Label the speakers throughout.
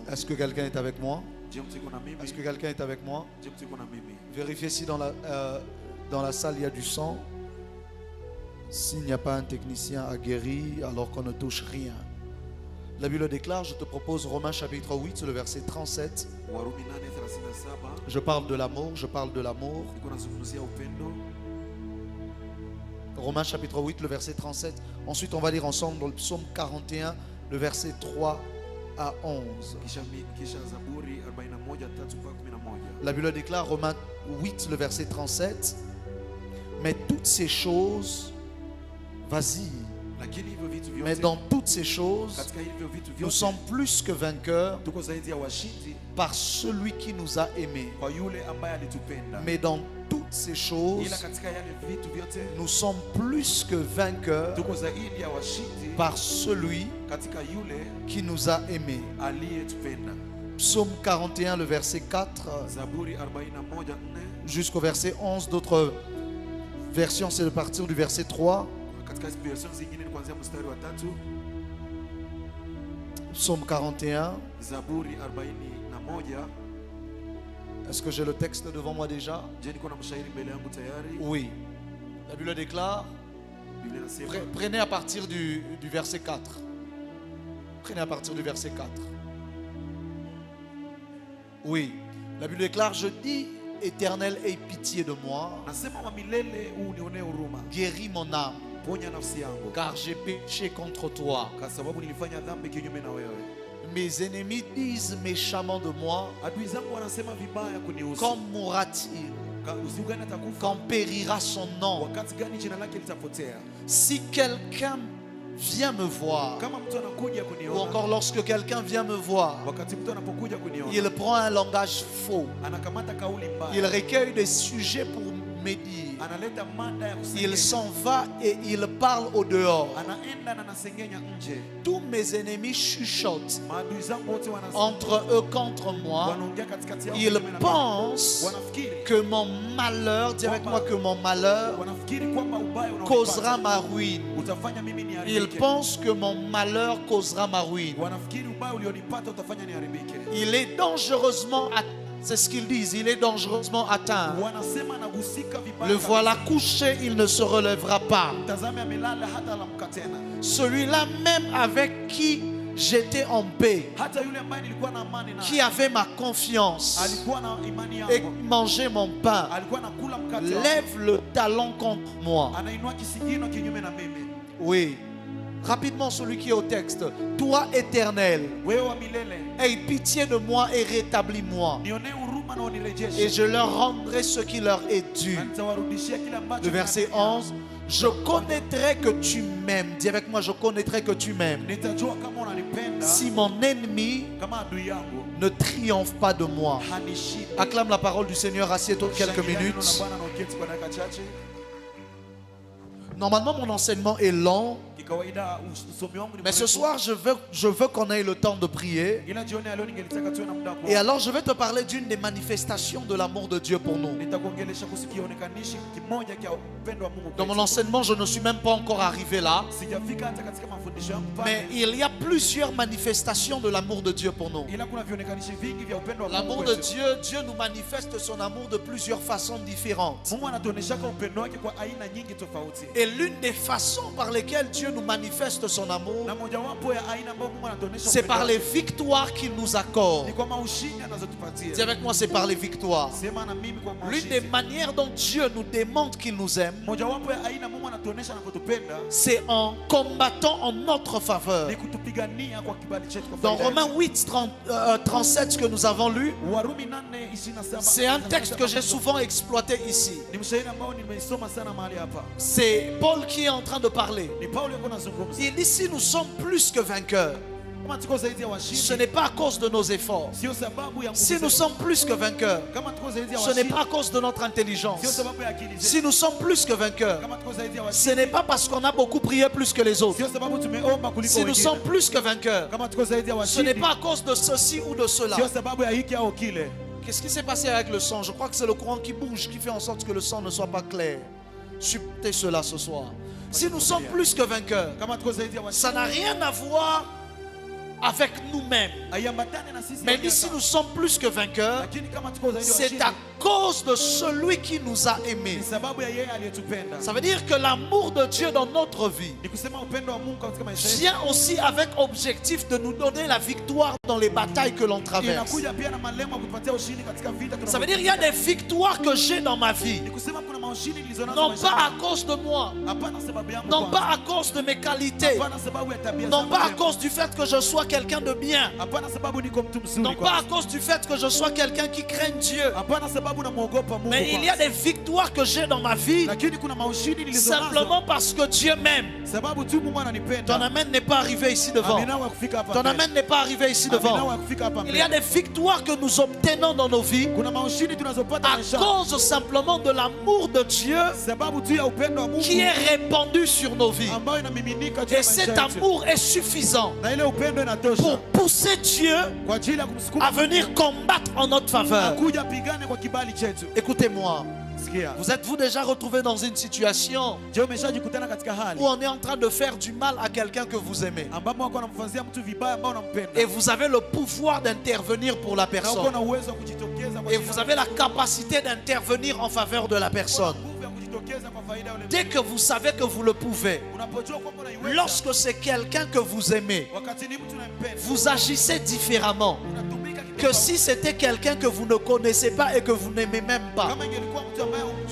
Speaker 1: Est-ce que quelqu'un est avec moi? Est-ce que quelqu'un est avec moi? Vérifiez si dans la salle il y a du sang. S'il n'y a pas un technicien aguerri, alors qu'on ne touche rien. La Bible déclare, je te propose Romains chapitre 8, le verset 37. Je parle de l'amour, je parle de l'amour. Romains chapitre 8, le verset 37. Ensuite, on va lire ensemble dans le psaume 41, le verset 3 à 11. La Bible déclare, Romains 8, le verset 37. Mais toutes ces choses, vas-y. Mais dans toutes ces choses, nous sommes plus que vainqueurs par celui qui nous a aimés. Mais dans toutes ces choses, nous sommes plus que vainqueurs par celui qui nous a aimés. Psaume 41, le verset 4 jusqu'au verset 11. D'autres versions, c'est de partir du verset 3. Psaume 41. Est-ce que j'ai le texte devant moi déjà? Oui. La Bible déclare, prenez à partir du verset 4. Prenez à partir du verset 4. Oui. La Bible déclare, je dis, Éternel, aie pitié de moi. Guéris mon âme, car j'ai péché contre toi. Mes ennemis disent méchamment de moi. Quand mourra-t-il? Quand périra son nom? Si quelqu'un vient me voir, ou encore lorsque quelqu'un vient me voir, il prend un langage faux. Il recueille des sujets pour médire. Il s'en va et il parle au dehors. Tous mes ennemis chuchotent entre eux contre moi. Ils pensent que mon malheur, dis avec moi que mon malheur causera ma ruine. Ils pensent que mon malheur causera ma ruine. Il est dangereusement atteint. C'est ce qu'ils disent, il est dangereusement atteint. Le voilà couché, il ne se relèvera pas. Celui-là même avec qui j'étais en paix, qui avait ma confiance et mangeait mon pain, lève le talon contre moi. Oui. Rapidement, celui qui est au texte. Toi, Éternel, aie pitié de moi et rétablis-moi, et je leur rendrai ce qui leur est dû. Le verset 11. Je connaîtrai que tu m'aimes. Dis avec moi, je connaîtrai que tu m'aimes. Si mon ennemi ne triomphe pas de moi. Acclame la parole du Seigneur, assieds-toi quelques minutes. Normalement, mon enseignement est long. Mais ce soir, je veux qu'on ait le temps de prier. Et alors, je vais te parler d'une des manifestations de l'amour de Dieu pour nous. Dans mon enseignement, je ne suis même pas encore arrivé là. Mais il y a plusieurs manifestations de l'amour de Dieu pour nous. L'amour de Dieu, Dieu nous manifeste son amour de plusieurs façons différentes. Et l'une des façons par lesquelles Dieu nous manifeste son amour, c'est par les victoires qu'il nous accorde. Dis avec moi, c'est par les victoires. L'une des manières dont Dieu nous démontre qu'il nous aime, c'est en combattant en notre faveur. Dans Romains 8, 37, ce que nous avons lu, c'est un texte que j'ai souvent exploité ici. C'est Paul qui est en train de parler. Il dit, si nous sommes plus que vainqueurs, ce n'est pas à cause de nos efforts. Si nous sommes plus que vainqueurs, ce n'est pas à cause de notre intelligence. Si nous sommes plus que vainqueurs, ce n'est pas parce qu'on a beaucoup prié plus que les autres. Si nous sommes plus que vainqueurs, ce n'est pas à cause de ceci ou de cela. Qu'est-ce qui s'est passé avec le sang? Je crois que c'est le courant qui bouge, qui fait en sorte que le sang ne soit pas clair. Supportez cela ce soir. Si nous sommes plus que vainqueurs, ça n'a rien à voir avec nous-mêmes. Mais si nous sommes plus que vainqueurs, c'est à cause de celui qui nous a aimés. Ça veut dire que l'amour de Dieu dans notre vie vient aussi avec objectif de nous donner la victoire dans les batailles que l'on traverse. Ça veut dire qu'il y a des victoires que j'ai dans ma vie, non pas à cause de moi, non pas à cause de mes qualités, non pas à cause du fait que je sois quelqu'un de bien, non pas à cause du fait que je sois quelqu'un qui craint Dieu, mais il y a des victoires que j'ai dans ma vie simplement parce que Dieu m'aime. Ton amen n'est pas arrivé ici devant. Ton amen n'est pas arrivé ici devant. Il y a des victoires que nous obtenons dans nos vies à cause simplement de l'amour de Dieu qui est répandu sur nos vies. Et cet amour est suffisant pour pousser Dieu à venir combattre en notre faveur. Écoutez-moi. Vous êtes-vous déjà retrouvé dans une situation où on est en train de faire du mal à quelqu'un que vous aimez et vous avez le pouvoir d'intervenir pour la personne et vous avez la capacité d'intervenir en faveur de la personne? Dès que vous savez que vous le pouvez, lorsque c'est quelqu'un que vous aimez, vous agissez différemment que si c'était quelqu'un que vous ne connaissez pas et que vous n'aimez même pas.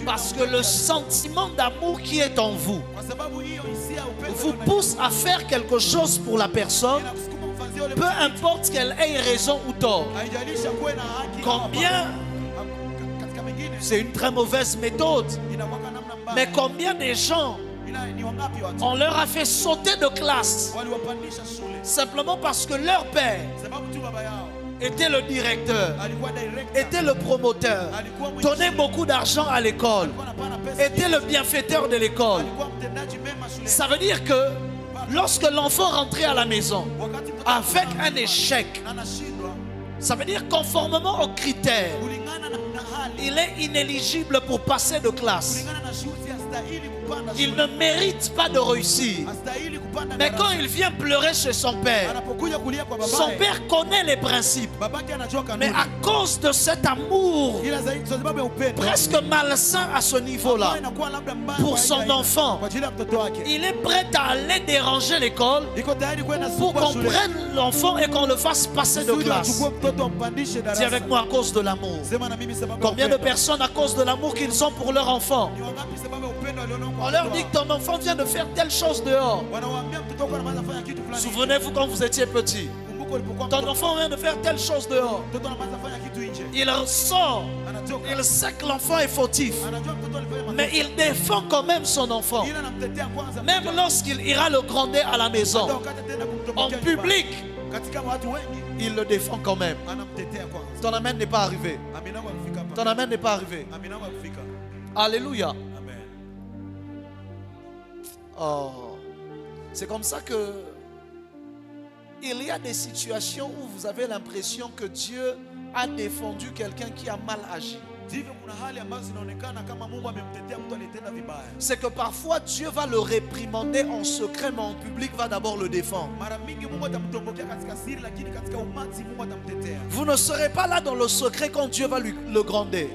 Speaker 1: Parce que le sentiment d'amour qui est en vous vous pousse à faire quelque chose pour la personne, peu importe qu'elle ait raison ou tort. Combien, c'est une très mauvaise méthode, mais combien de gens on leur a fait sauter de classe simplement parce que leur père était le directeur, était le promoteur, donnait beaucoup d'argent à l'école, était le bienfaiteur de l'école. Ça veut dire que lorsque l'enfant rentrait à la maison avec un échec, ça veut dire conformément aux critères, il est inéligible pour passer de classe. Il ne mérite pas de réussir. Mais quand il vient pleurer chez son père connaît les principes. Mais à cause de cet amour presque malsain à ce niveau-là pour son enfant, il est prêt à aller déranger l'école pour qu'on prenne l'enfant et qu'on le fasse passer de classe. Dis avec moi, à cause de l'amour. Combien de personnes, à cause de l'amour qu'ils ont pour leur enfant, on leur dit que ton enfant vient de faire telle chose dehors. Souvenez-vous quand vous étiez petit, ton enfant vient de faire telle chose dehors. Il sort, il sait que l'enfant est fautif, mais il défend quand même son enfant. Même lorsqu'il ira le gronder à la maison, en public, il le défend quand même. Ton amen n'est pas arrivé. Ton amen n'est pas arrivé. Alléluia. Oh, c'est comme ça que il y a des situations où vous avez l'impression que Dieu a défendu quelqu'un qui a mal agi. C'est que parfois Dieu va le réprimander en secret, mais en public va d'abord le défendre. Vous ne serez pas là dans le secret quand Dieu va le gronder.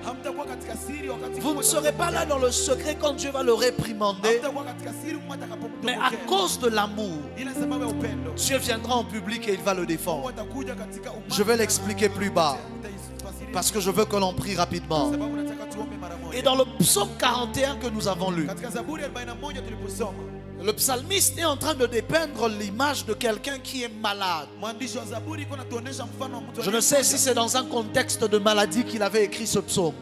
Speaker 1: Vous ne serez pas là dans le secret quand Dieu va le réprimander. Mais à cause de l'amour, Dieu viendra en public et il va le défendre. Je vais l'expliquer plus bas, parce que je veux que l'on prie rapidement. Et dans le psaume 41 que nous avons lu, le psalmiste est en train de dépeindre l'image de quelqu'un qui est malade. Je ne sais si c'est dans un contexte de maladie qu'il avait écrit ce psaume.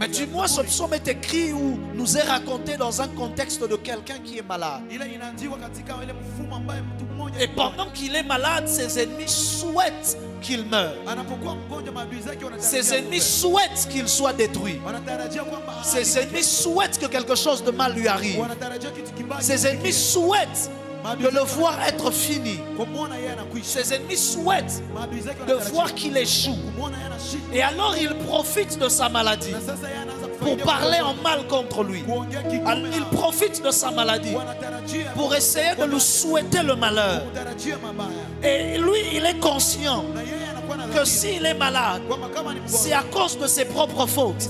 Speaker 1: Mais du moins ce psaume est écrit ou nous est raconté dans un contexte de quelqu'un qui est malade. Et pendant qu'il est malade, ses ennemis souhaitent qu'il meure. Ses ennemis souhaitent qu'il soit détruit. Ses ennemis souhaitent que quelque chose de mal lui arrive. Ses ennemis souhaitent de le voir être fini. Ses ennemis souhaitent de voir qu'il échoue. Et alors il profite de sa maladie pour parler en mal contre lui. Alors, il profite de sa maladie pour essayer de lui souhaiter le malheur. Et lui, il est conscient que s'il est malade, c'est à cause de ses propres fautes.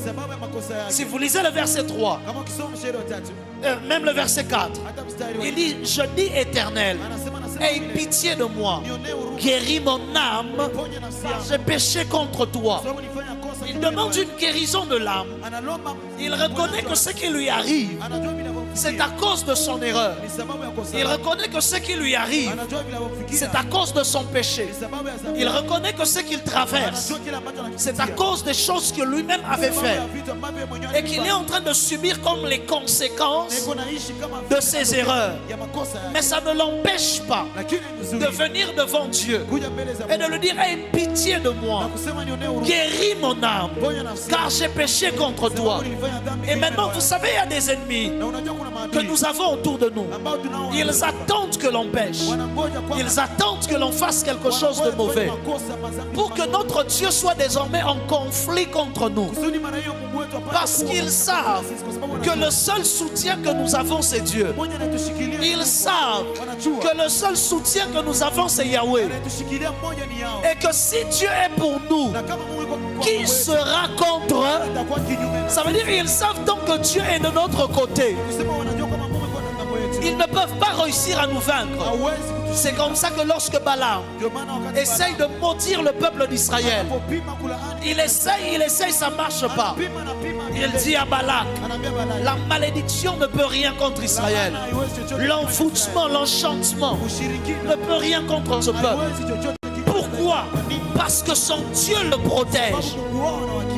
Speaker 1: Si vous lisez le verset 3, même le verset 4, il dit: je dis Éternel, aie pitié de moi, guéris mon âme, car j'ai péché contre toi. Il demande une guérison de l'âme. Il reconnaît que ce qui lui arrive, c'est à cause de son erreur. Il reconnaît que ce qui lui arrive, c'est à cause de son péché. Il reconnaît que ce qu'il traverse, c'est à cause des choses que lui-même avait faites et qu'il est en train de subir comme les conséquences de ses erreurs. Mais ça ne l'empêche pas de venir devant Dieu et de lui dire: aie pitié de moi, guéris mon âme, car j'ai péché contre toi. Et maintenant, vous savez, il y a des ennemis que nous avons autour de nous. Ils attendent que l'on pêche. Ils attendent que l'on fasse quelque chose de mauvais pour que notre Dieu soit désormais en conflit contre nous. Parce qu'ils savent que le seul soutien que nous avons, c'est Dieu. Ils savent que le seul soutien que nous avons, c'est Yahweh. Et que si Dieu est pour nous, qui sera contre eux? Ça veut dire qu'ils savent tant que Dieu est de notre côté, ils ne peuvent pas réussir à nous vaincre. C'est comme ça que lorsque Balaam essaye de maudire le peuple d'Israël, il essaye, ça ne marche pas. Il dit à Balak: la malédiction ne peut rien contre Israël. L'envoûtement, l'enchantement ne peut rien contre ce peuple. Pourquoi? Parce que son Dieu le protège.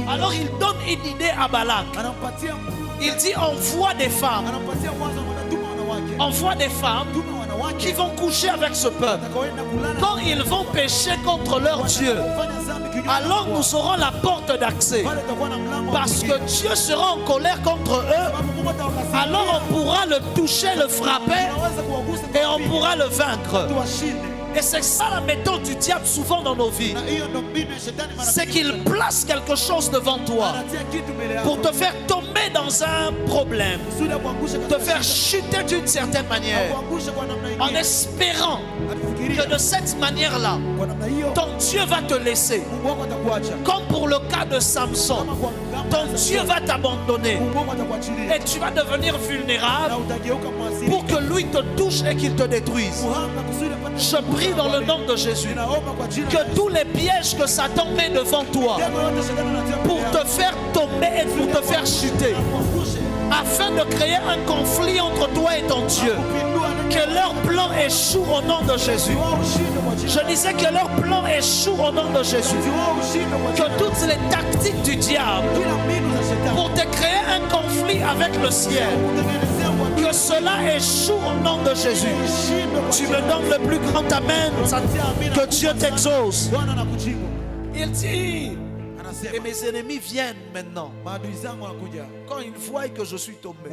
Speaker 1: Alors il donne une idée à Balak. Il dit: envoie des femmes. Envoie des femmes qui vont coucher avec ce peuple. Quand ils vont pécher contre leur Dieu, alors nous aurons la porte d'accès. Parce que Dieu sera en colère contre eux. Alors on pourra le toucher, le frapper, et on pourra le vaincre. Et c'est ça la méthode du diable souvent dans nos vies. C'est qu'il place quelque chose devant toi pour te faire tomber dans un problème, te faire chuter d'une certaine manière, en espérant que de cette manière-là, ton Dieu va te laisser. Comme pour le cas de Samson, ton Dieu va t'abandonner et tu vas devenir vulnérable pour que lui te touche et qu'il te détruise. Je prie dans le nom de Jésus que tous les pièges que Satan met devant toi pour te faire tomber et pour te faire chuter, afin de créer un conflit entre toi et ton Dieu, que leur plan échoue au nom de Jésus. Je disais que leur plan échoue au nom de Jésus. Que toutes les tactiques du diable pour te créer un conflit avec le ciel, que cela échoue au nom de Jésus. Tu me donnes le plus grand amen. Que Dieu t'exauce. Il dit: et mes ennemis viennent maintenant. Quand ils voient que je suis tombé,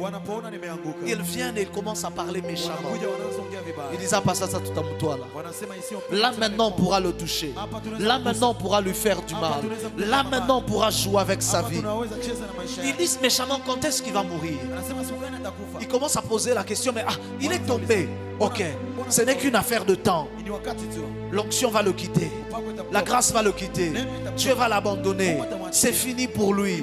Speaker 1: ils viennent et ils commencent à parler méchamment. Ils disent: ah, pas ça, tout à toi là. Là maintenant on pourra le toucher. Là maintenant on pourra lui faire du mal. Là maintenant on pourra jouer avec sa vie. Ils disent méchamment: quand est-ce qu'il va mourir? Ils commencent à poser la question: mais il est tombé. Ok, ce n'est qu'une affaire de temps. L'onction va le quitter. La grâce va le quitter. Dieu va l'abandonner. C'est fini pour lui.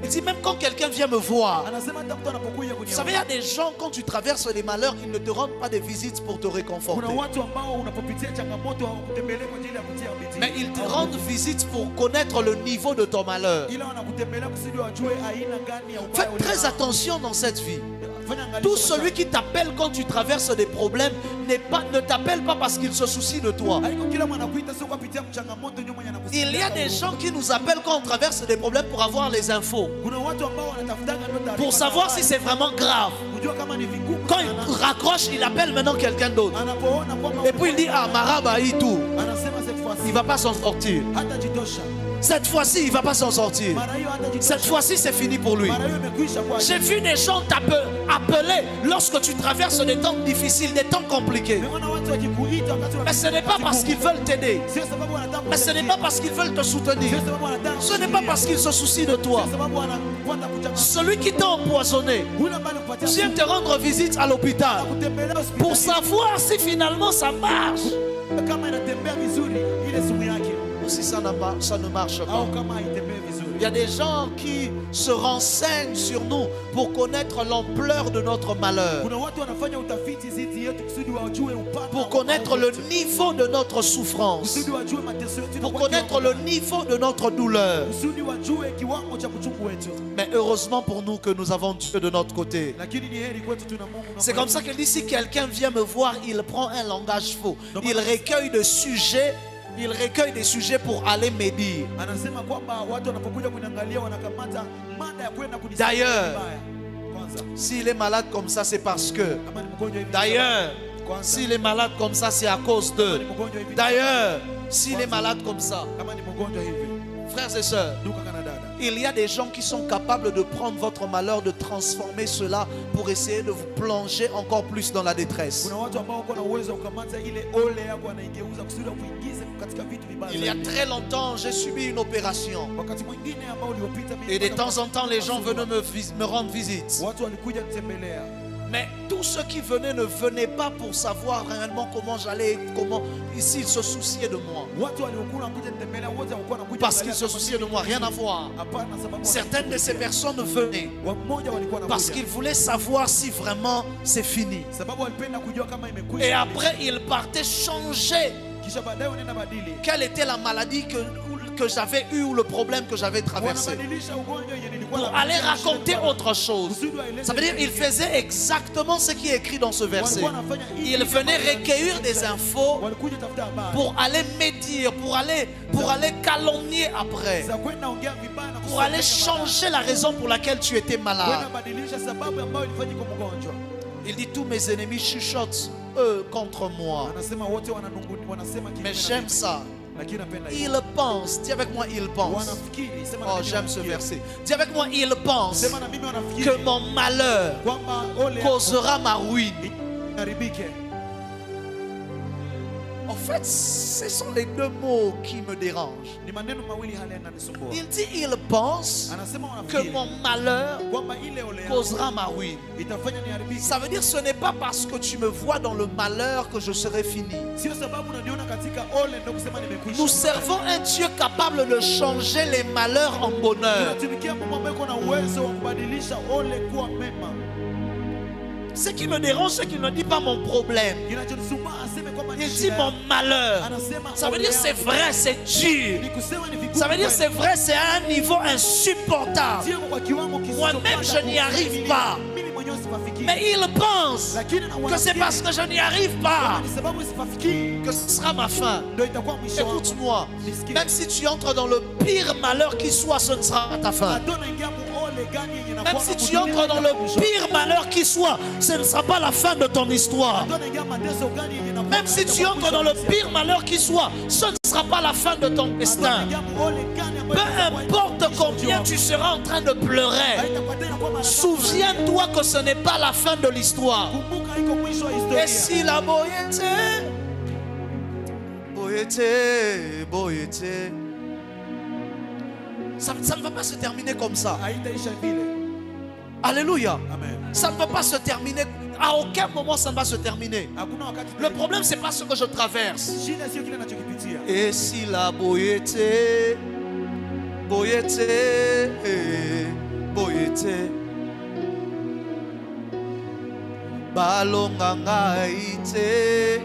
Speaker 1: Il dit: même quand quelqu'un vient me voir, vous savez, il y a des gens, quand tu traverses les malheurs, ils ne te rendent pas des visites pour te réconforter, mais ils te rendent visite pour connaître le niveau de ton malheur. Faites très attention dans cette vie. Tout celui qui t'appelle quand tu traverses des problèmes ne t'appelle pas parce qu'il se soucie de toi. Il y a des gens qui nous appellent quand on traverse des problèmes pour avoir les infos, pour savoir si c'est vraiment grave. Quand il raccroche, il appelle maintenant quelqu'un d'autre. Et puis il dit: ah, Maraba, il ne va pas s'en sortir. Cette fois-ci, il ne va pas s'en sortir. Cette fois-ci, c'est fini pour lui. J'ai vu des gens t'appeler lorsque tu traverses des temps difficiles, des temps compliqués. Mais ce n'est pas parce qu'ils veulent t'aider. Mais ce n'est pas parce qu'ils veulent te soutenir. Ce n'est pas parce qu'ils se soucient de toi. Celui qui t'a empoisonné vient te rendre visite à l'hôpital pour savoir si finalement ça marche. Si ça ne marche pas. Il y a des gens qui se renseignent sur nous pour connaître l'ampleur de notre malheur, pour connaître le niveau de notre souffrance, pour connaître le niveau de notre douleur. Mais heureusement pour nous que nous avons Dieu de notre côté. C'est comme ça qu'il dit, si quelqu'un vient me voir, il prend un langage faux, il recueille des sujets. Il recueille des sujets pour aller médire. D'ailleurs, s'il est malade comme ça, c'est parce que. D'ailleurs, s'il est malade comme ça, c'est à cause de. D'ailleurs, s'il est malade comme ça. Frères et sœurs, il y a des gens qui sont capables de prendre votre malheur, de transformer cela pour essayer de vous plonger encore plus dans la détresse. Il y a très longtemps, j'ai subi une opération. Et de temps en temps, les gens venaient me rendre visite. Mais tous ceux qui venaient ne venaient pas pour savoir réellement comment j'allais, comment ici ils se souciaient de moi. Parce qu'ils se souciaient de moi, rien à voir. Certaines de ces personnes venaient parce qu'ils voulaient savoir si vraiment c'est fini. Et après ils partaient changer. Quelle était la maladie que j'avais eue ou le problème que j'avais traversé, pour aller raconter autre chose. Ça veut dire qu'il faisait exactement ce qui est écrit dans ce verset. Il venait recueillir des infos pour aller médire, pour aller calomnier après, pour aller changer la raison pour laquelle tu étais malade. Il dit, tous mes ennemis chuchotent eux contre moi. Mais j'aime ça. Il pense, dis avec moi, il pense. Oh, j'aime ce verset. Dis avec moi, il pense que mon malheur causera ma ruine. En fait, ce sont les deux mots qui me dérangent. Il dit, il pense que mon malheur causera ma ruine. Ça veut dire, ce n'est pas parce que tu me vois dans le malheur que je serai fini. Nous servons un Dieu capable de changer les malheurs en bonheur. Ce qui me dérange, c'est qu'il ne dit pas mon problème. Il dit mon malheur. Ça veut dire c'est vrai, c'est dur. Ça veut dire c'est vrai, c'est à un niveau insupportable. Moi-même, je n'y arrive pas. Mais il pense que c'est parce que je n'y arrive pas que ce sera ma fin. Écoute-moi, même si tu entres dans le pire malheur qui soit, ce ne sera pas ta fin. Même si tu entres dans le pire malheur qui soit, ce ne sera pas la fin de ton histoire. Même si tu entres dans le pire malheur qui soit, ce ne sera pas la fin de ton destin. Peu importe combien tu seras en train de pleurer, souviens-toi que ce n'est pas la fin de l'histoire. Et si la boyete, ça ne va pas se terminer comme ça. Alléluia. Ça ne va pas se terminer. À aucun moment ça ne va se terminer. Le problème, c'est pas ce que je traverse. Et si la boyete, balonga ngaite,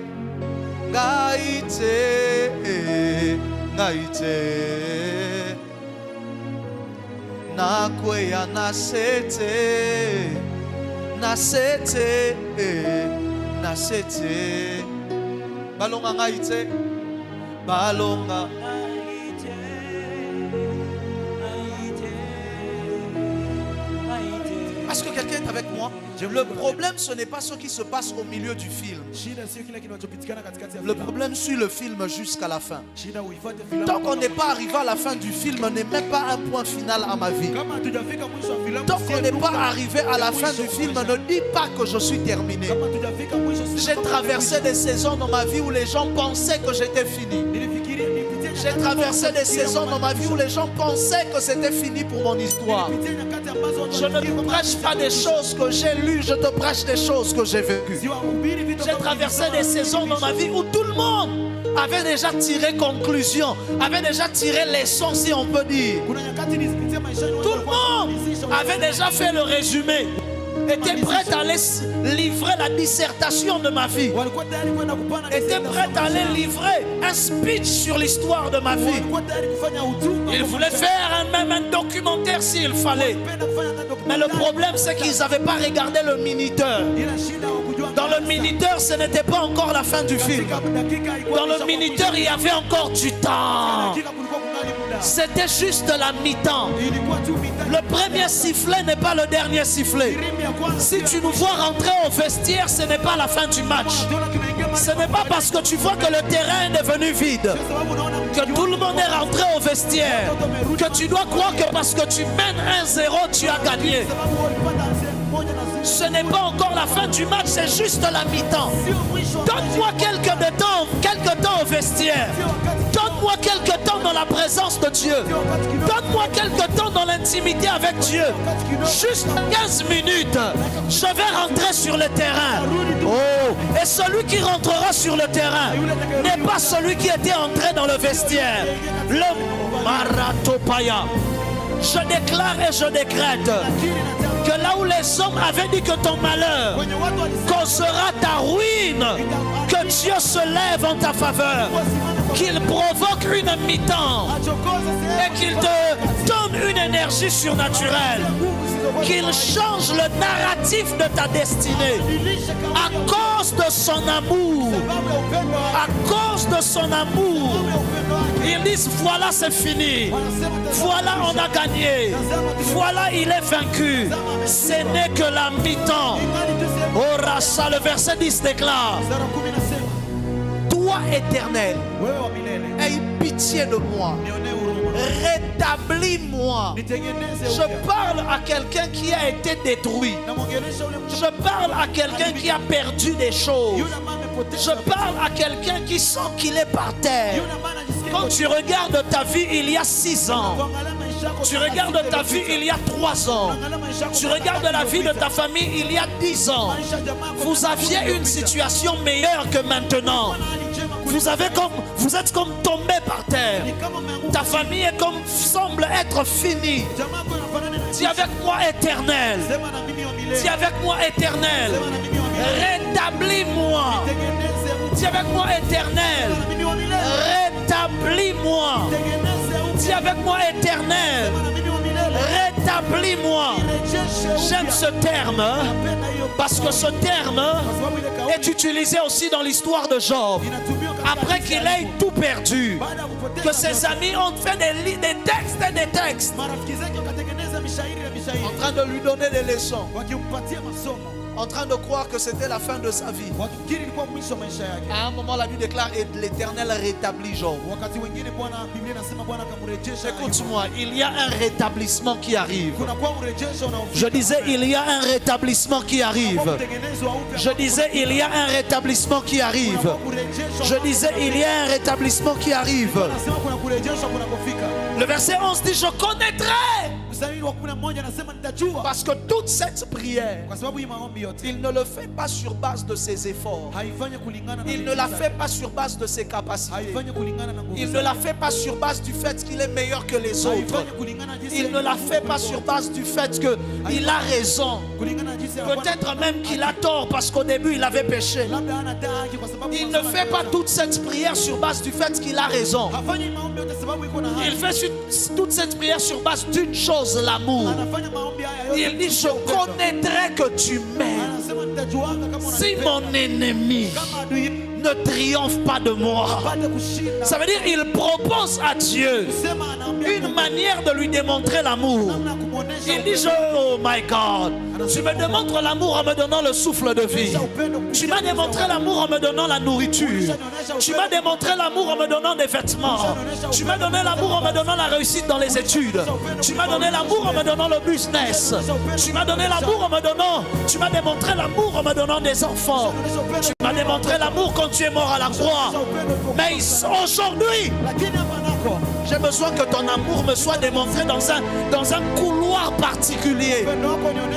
Speaker 1: nakweya nasete balonga ngaite, balonga Est-ce que quelqu'un est avec moi? Le problème, ce n'est pas ce qui se passe au milieu du film. Le problème suit le film jusqu'à la fin. Tant qu'on n'est pas arrivé à la fin du film, n'est même pas un point final à ma vie. Tant qu'on n'est pas arrivé à la fin du film, ne dis pas que je suis terminé. J'ai traversé des saisons dans ma vie où les gens pensaient que j'étais fini. J'ai traversé des saisons dans ma vie où les gens pensaient que c'était fini pour mon histoire. Je ne te prêche pas des choses que j'ai lues, je te prêche des choses que j'ai vécues. J'ai traversé des saisons dans ma vie où tout le monde avait déjà tiré conclusion, avait déjà tiré leçon, si on peut dire. Tout le monde avait déjà fait le résumé, était prêt à aller livrer la dissertation de ma vie, était prêt à aller livrer un speech sur l'histoire de ma vie. Il voulait faire même un documentaire s'il fallait. Mais le problème, c'est qu'ils n'avaient pas regardé le minuteur. Dans le minuteur, ce n'était pas encore la fin du film. Dans le minuteur, il y avait encore du temps. C'était juste la mi-temps. Le premier sifflet n'est pas le dernier sifflet. Si tu nous vois rentrer au vestiaire, ce n'est pas la fin du match. Ce n'est pas parce que tu vois que le terrain est devenu vide, que tout le monde est rentré au vestiaire, que tu dois croire que parce que tu mènes 1-0, tu as gagné. Ce n'est pas encore la fin du match, c'est juste la mi-temps. Donne-moi quelques temps au vestiaire. Donne-moi quelques temps dans la présence de Dieu. Donne-moi quelques temps dans l'intimité avec Dieu. Juste 15 minutes. Je vais rentrer sur le terrain. Oh, et celui qui rentrera sur le terrain n'est pas celui qui était entré dans le vestiaire. Le Maratopaya. Je déclare et je décrète que là où les hommes avaient dit que ton malheur causera ta ruine, que Dieu se lève en ta faveur, qu'il provoque une mi-temps et qu'il te donne une énergie surnaturelle, qu'il change le narratif de ta destinée à cause de son amour, à cause de son amour. Ils disent voilà, c'est fini, voilà, on a gagné, voilà, il est vaincu. Ce n'est que la mi-temps. Oh Racha, le verset 10 déclare: toi éternel, aie pitié de moi, rétablis-moi. Je parle à quelqu'un qui a été détruit. Je parle à quelqu'un qui a perdu des choses. Je parle à quelqu'un qui sent qu'il est par terre. Quand tu regardes ta vie il y a 6 ans, tu regardes ta vie il y a 3 ans, tu regardes la vie de ta famille il y a 10 ans, vous aviez une situation meilleure que maintenant. Vous êtes comme tombé par terre. Ta famille est comme semble être finie. Dis avec moi éternel. Dis avec moi éternel. Rétablis-moi. Dis avec moi éternel. Rétablis-moi. Dis avec moi éternel. Rétablis-moi. J'aime ce terme parce que ce terme est utilisé aussi dans l'histoire de Job. Après qu'il ait tout perdu, que ses amis ont fait des textes et des textes en train de lui donner des leçons, en train de croire que c'était la fin de sa vie. À un moment, la Bible déclare et l'Éternel rétablit Job. Écoute-moi, il y a un rétablissement qui arrive. Je disais, il y a un rétablissement qui arrive. Je disais, il y a un rétablissement qui arrive. Je disais, il y a un rétablissement qui arrive. Le verset 11 dit, je connaîtrai. Parce que toute cette prière, il ne le fait pas sur base de ses efforts. Il ne la fait pas sur base de ses capacités. Il ne la fait pas sur base du fait qu'il est meilleur que les autres. Il ne la fait pas sur base du fait qu'il a raison. Peut-être même qu'il a tort parce qu'au début il avait péché. Il ne fait pas toute cette prière sur base du fait qu'il a raison. Il fait toute cette prière sur base d'une chose, l'amour. Il dit, je connaîtrai que tu m'aimes. Si mon ennemi ne triomphe pas de moi. Ça veut dire il propose à Dieu une manière de lui démontrer l'amour. Il dit, oh my God, tu me démontres l'amour en me donnant le souffle de vie. Tu m'as démontré l'amour en me donnant la nourriture. Tu m'as démontré l'amour en me donnant des vêtements. Tu m'as donné l'amour en me donnant la réussite dans les études. Tu m'as donné l'amour en me donnant le business. Tu m'as donné l'amour en me donnant, tu m'as démontré l'amour en me donnant des enfants. Tu m'as démontré l'amour quand tu es mort à la croix. Mais aujourd'hui, j'ai besoin que ton amour me soit démontré dans un couloir particulier.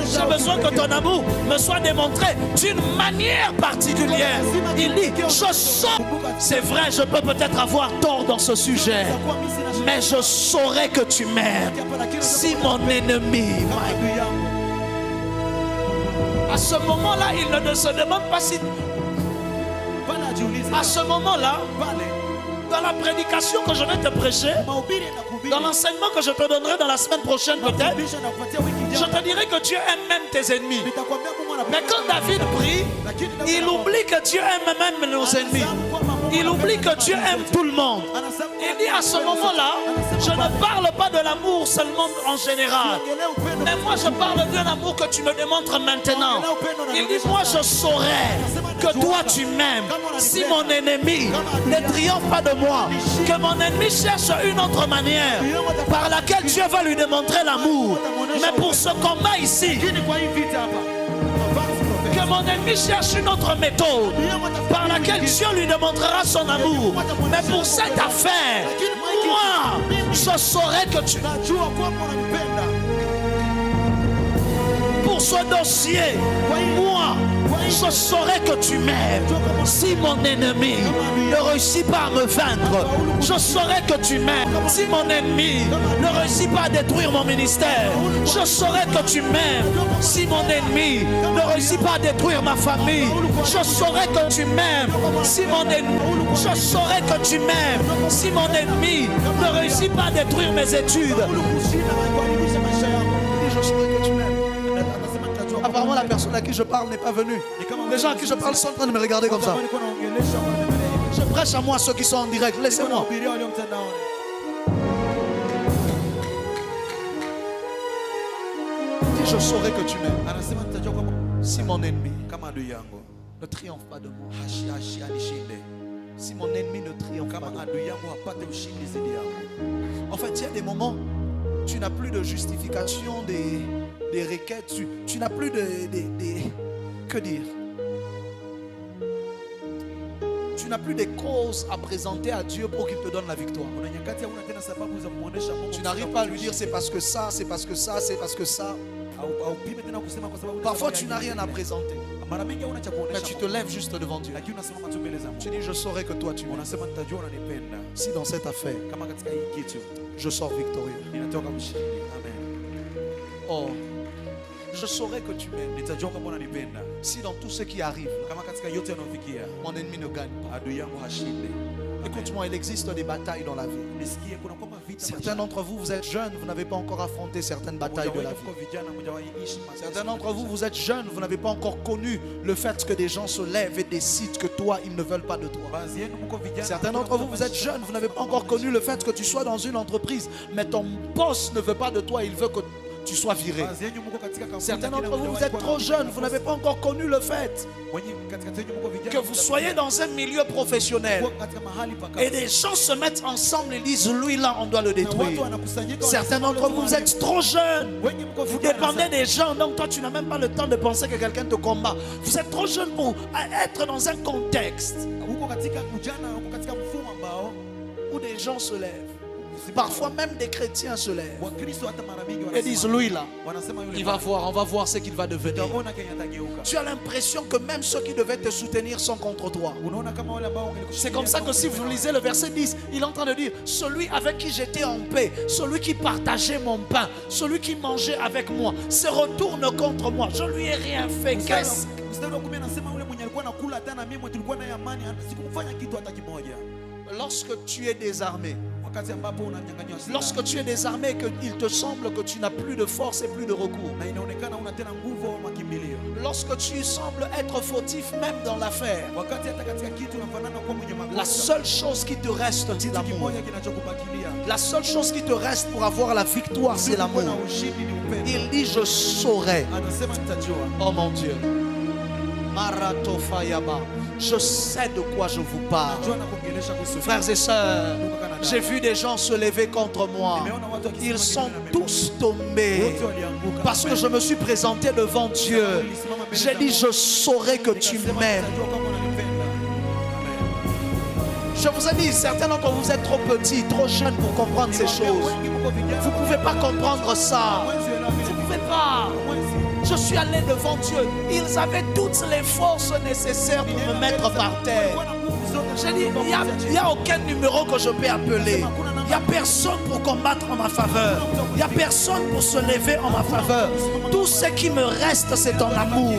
Speaker 1: J'ai besoin que ton amour me soit démontré d'une manière particulière. Il dit, je sens. C'est vrai, je peux peut-être avoir tort dans ce sujet, mais je saurai que tu m'aimes. Si mon ennemi m'aime. À ce moment-là, il ne se demande pas si... À ce moment-là, dans la prédication que je vais te prêcher, dans l'enseignement que je te donnerai dans la semaine prochaine peut-être, je te dirai que Dieu aime même tes ennemis. Mais quand David prie, il oublie que Dieu aime même nos ennemis. Il oublie que Dieu aime tout le monde. Il dit à ce moment-là, je ne parle pas de l'amour seulement en général, mais moi je parle d'un amour que tu me démontres maintenant. Il dit, moi je saurai que toi tu m'aimes si mon ennemi ne triomphe pas de moi, que mon ennemi cherche une autre manière par laquelle Dieu va lui démontrer l'amour. Mais pour ce combat ici, que mon ennemi cherche une autre méthode par laquelle Dieu lui démontrera son amour. Mais pour cette affaire, moi, je saurai que tu... Pour ce dossier, moi, je saurai que tu m'aimes. Si mon ennemi ne réussit pas à me vaincre, je saurai que tu m'aimes. Si mon ennemi ne réussit pas à détruire mon ministère, je saurai que tu m'aimes. Si mon ennemi ne réussit pas à détruire ma famille, je saurai que tu m'aimes. Si mon ennemi, je saurai que tu m'aimes. Si mon ennemi ne réussit pas à détruire mes études, je saurai que tu m'aimes. Apparemment, la personne à qui je parle n'est pas venue. Les gens à qui je parle sont en train de me regarder comme ça. Je prêche à moi ceux qui sont en direct. Laissez-moi. Je saurai que tu m'aimes. Si mon ennemi ne triomphe pas de moi. Si mon ennemi ne triomphe pas de moi. En fait, il y a des moments, tu n'as plus de justification des requêtes, tu n'as plus que dire. Tu n'as plus de causes à présenter à Dieu pour qu'il te donne la victoire. Tu n'arrives pas à lui dire c'est parce que ça, c'est parce que ça, c'est parce que ça. Parfois tu n'as rien à présenter, mais tu te lèves juste devant Dieu. Tu dis je saurai que toi tu m'aimes. Si dans cette affaire je sors victorieux. Oh, je saurai que tu m'aimes. Si dans tout ce qui arrive, mon ennemi ne gagne pas. Écoute-moi, il existe des batailles dans la vie. Certains d'entre vous, vous êtes jeunes, vous n'avez pas encore affronté certaines batailles de la vie. Certains d'entre vous, vous êtes jeunes, vous n'avez pas encore connu le fait que des gens se lèvent et décident que toi, ils ne veulent pas de toi. Certains d'entre vous, vous êtes jeunes, vous n'avez pas encore connu le fait que tu sois dans une entreprise, mais ton boss ne veut pas de toi, il veut que tu sois viré. Certains d'entre vous, vous êtes trop jeunes, vous n'avez pas encore connu le fait que vous soyez dans un milieu professionnel et des gens se mettent ensemble et disent lui là on doit le détruire. Certains d'entre vous, vous êtes trop jeunes, vous dépendez des gens, donc toi tu n'as même pas le temps de penser que quelqu'un te combat. Vous êtes trop jeunes pour être dans un contexte où des gens se lèvent. Parfois même des chrétiens se lèvent et disent lui là, il va voir, on va voir ce qu'il va devenir. Tu as l'impression que même ceux qui devaient te soutenir sont contre toi. C'est comme ça que si vous lisez le verset 10, il est en train de dire celui avec qui j'étais en paix, celui qui partageait mon pain, celui qui mangeait avec moi se retourne contre moi, je lui ai rien fait. Qu'est-ce? Lorsque tu es désarmé, Lorsque tu es désarmé et qu'il te semble que tu n'as plus de force et plus de recours. Lorsque tu sembles être fautif même dans l'affaire. La seule chose qui te reste, c'est l'amour. La seule chose qui te reste pour avoir la victoire, c'est l'amour. Il dit, je saurai. Oh mon Dieu. Je sais de quoi je vous parle. Frères et sœurs, j'ai vu des gens se lever contre moi. Ils sont tous tombés parce que je me suis présenté devant Dieu. J'ai dit, je saurai que tu m'aimes. Je vous ai dit, certains d'entre vous êtes trop petits, trop jeunes pour comprendre ces choses. Vous ne pouvez pas comprendre ça. Vous ne pouvez pas. Je suis allé devant Dieu. Ils avaient toutes les forces nécessaires pour me mettre par terre. J'ai dit, il n'y a aucun numéro que je peux appeler. Il n'y a personne pour combattre en ma faveur. Il n'y a personne pour se lever en ma faveur. Tout ce qui me reste, c'est ton amour.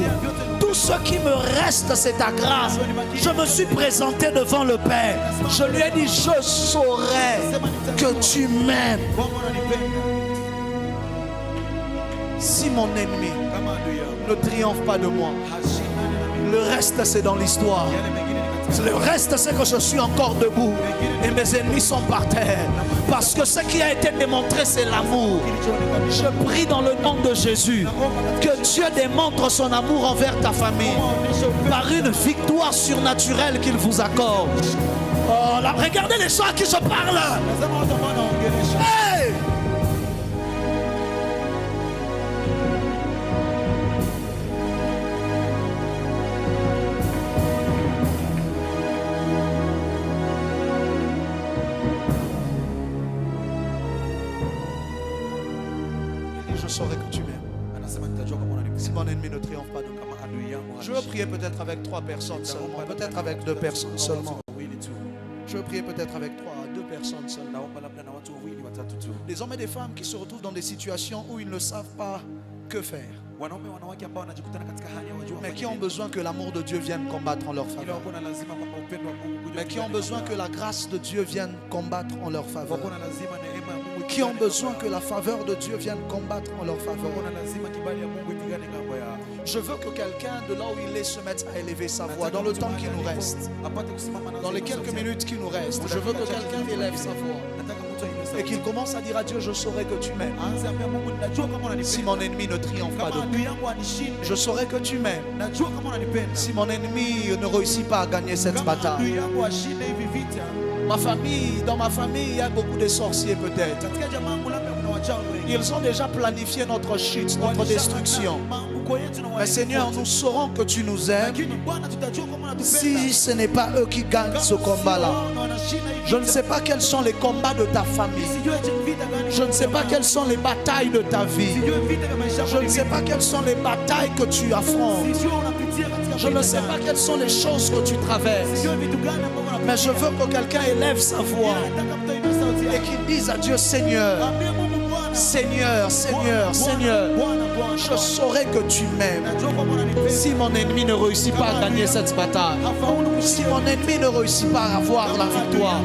Speaker 1: Tout ce qui me reste, c'est ta grâce. Je me suis présenté devant le Père. Je lui ai dit, je saurai que tu m'aimes. Si mon ennemi ne triomphe pas de moi, le reste c'est dans l'histoire. Le reste c'est que je suis encore debout et mes ennemis sont par terre. Parce que ce qui a été démontré, c'est l'amour. Je prie dans le nom de Jésus que Dieu démontre son amour envers ta famille par une victoire surnaturelle qu'il vous accorde. Oh là, regardez les gens à qui je parle. Hey! Je saurai que tu m'aimes. Si mon ennemi ne triomphe pas de moi. Je veux prier peut-être avec 3 personnes seulement. Peut-être avec 2 personnes seulement. Je veux prier peut-être avec 3 à 2 personnes seulement. Des hommes et des femmes qui se retrouvent dans des situations où ils ne savent pas que faire. Mais qui ont besoin que l'amour de Dieu vienne combattre en leur faveur. Mais qui ont besoin que la grâce de Dieu vienne combattre en leur faveur. Qui ont besoin que la faveur de Dieu vienne combattre en leur faveur. Je veux que quelqu'un de là où il est se mette à élever sa voix dans le temps qui nous reste. Dans les quelques minutes qui nous restent, je veux que quelqu'un élève sa voix et qu'il commence à dire à Dieu, je saurai que tu m'aimes. Si mon ennemi ne triomphe pas de moi, je saurai que tu m'aimes. Si mon ennemi ne réussit pas à gagner cette bataille. Ma famille, dans ma famille, il y a beaucoup de sorciers peut-être. Ils ont déjà planifié notre chute, notre destruction. Mais Seigneur, nous saurons que tu nous aimes. Si ce n'est pas eux qui gagnent ce combat-là. Je ne sais pas quels sont les combats de ta famille. Je ne sais pas quelles sont les batailles de ta vie. Je ne sais pas quelles sont les batailles que tu affrontes. Je ne sais pas quelles sont les choses que tu traverses. Mais je veux que quelqu'un élève sa voix et qu'il dise à Dieu, Seigneur, Seigneur, Seigneur, Seigneur, je saurai que tu m'aimes. Si mon ennemi ne réussit pas à gagner cette bataille, si mon ennemi ne réussit pas à avoir la victoire,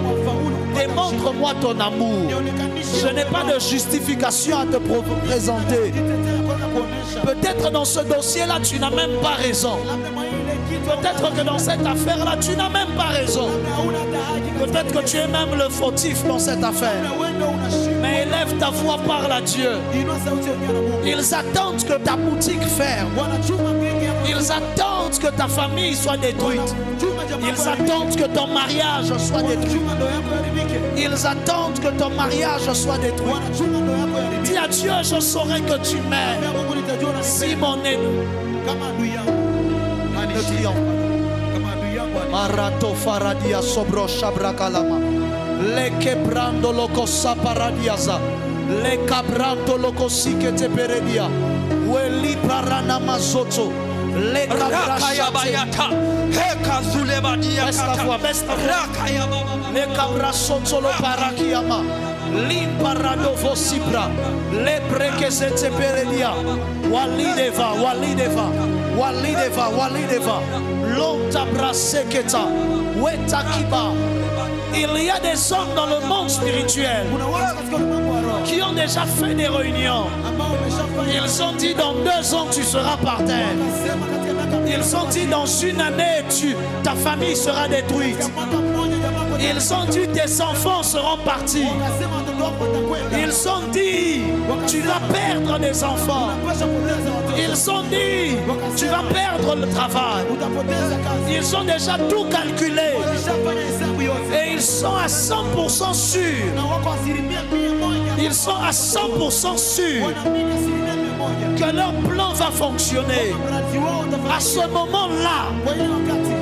Speaker 1: démontre-moi ton amour. Je n'ai pas de justification à te présenter. Peut-être dans ce dossier-là, tu n'as même pas raison. Peut-être que dans cette affaire-là, tu n'as même pas raison. Peut-être que tu es même le fautif dans cette affaire. Mais élève ta voix, parle à Dieu. Ils attendent que ta boutique ferme. Ils attendent que ta famille soit détruite. Ils attendent que ton mariage soit détruit. Ils attendent que ton mariage soit détruit. Dis à Dieu, je saurai que tu m'aimes. Si mon ennemi ne triomphe pas. Marato faradia sobro shabrakalama. Le quebrando loco saparadiaza. Le cabrando loco sikete peredia. Weli parana mazoto. Le cabrashate. Heka zulebadia kata. Le cabrasoto lo parakiama. Limparado vosibra. Le brekesete peredia. Walideva, walideva. Walideva, walideva. Lonta braseketa. Wetakiba.
Speaker 2: Il y a des hommes dans le monde spirituel qui ont déjà fait des réunions. Ils ont dit dans 2 ans tu seras par terre. Ils ont dit dans 1 année ta famille sera détruite. Ils ont dit tes enfants seront partis. Ils ont dit tu vas perdre des enfants. Ils ont dit tu vas perdre le travail. Ils ont déjà tout calculé. Et ils sont à 100% sûrs. Ils sont à 100% sûrs que leur plan va fonctionner. À ce moment-là,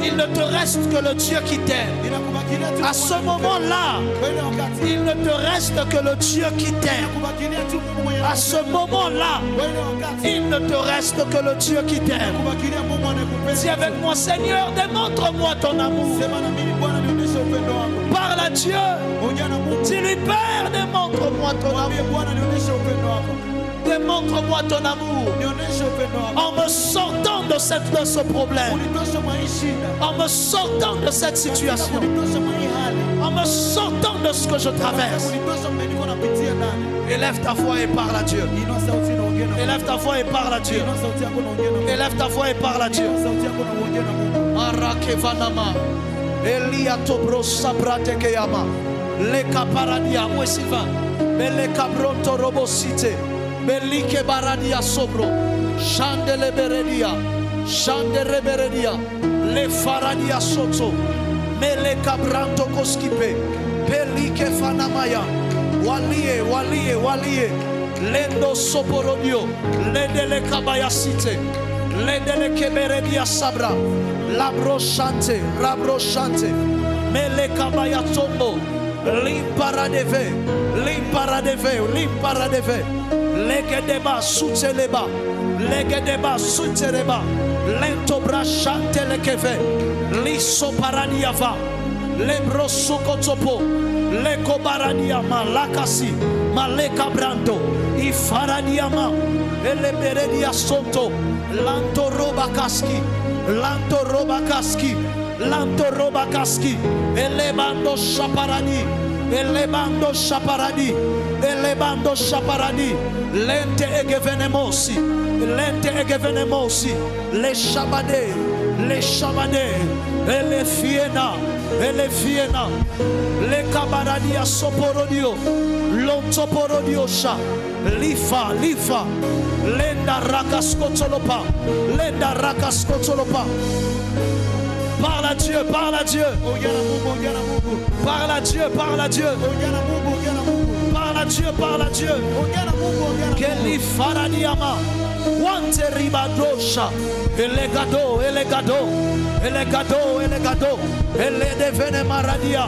Speaker 2: il ne te reste que le Dieu qui t'aime. À ce moment-là, il ne te reste que le Dieu qui t'aime. À ce moment-là, il ne te reste que le Dieu qui t'aime. Dis avec moi, Seigneur, démontre-moi ton amour. Parle à Dieu. Dis-lui, Père, démontre-moi ton amour. Démontre-moi ton amour en me sortant de ce problème, en me sortant de cette situation, en me sortant de ce que je traverse. Élève ta voix et parle à Dieu. Élève ta voix et parle à Dieu. Élève ta voix et parle à Dieu. Arakevanama, Elia Tobro Sabrate Keyama, Leka Paradia, où est Sylvain? Beleka Bronto Robosite. Belike baradia sobro, chandele beredia, chandere beredia, le faradia soto, mele cabranto koskipe, belike fanamaya, walie, lendo soporodio, ledele kabaya site, ledele keberedia sabra, labro chante, mele kabaya tombo, limparadeve. Legedeba suteleba, lento brachante lekeve, liso paradiava, lebro sukotopo, leko baradia malakasi, maleka brando, ifaradiama, eleberedia sonto, lanto roba kaski, elebando shaparadi, lente egevenemosi, le shabade, ele fiena, le kabaradia soporodio, lontoporodio sha, lifa, lenda rakaskotolopa. Parle à Dieu. Parle à Dieu. Parle à Dieu. Keli faradiama. Wante ribadosha. Elegado. Ele devene maradia.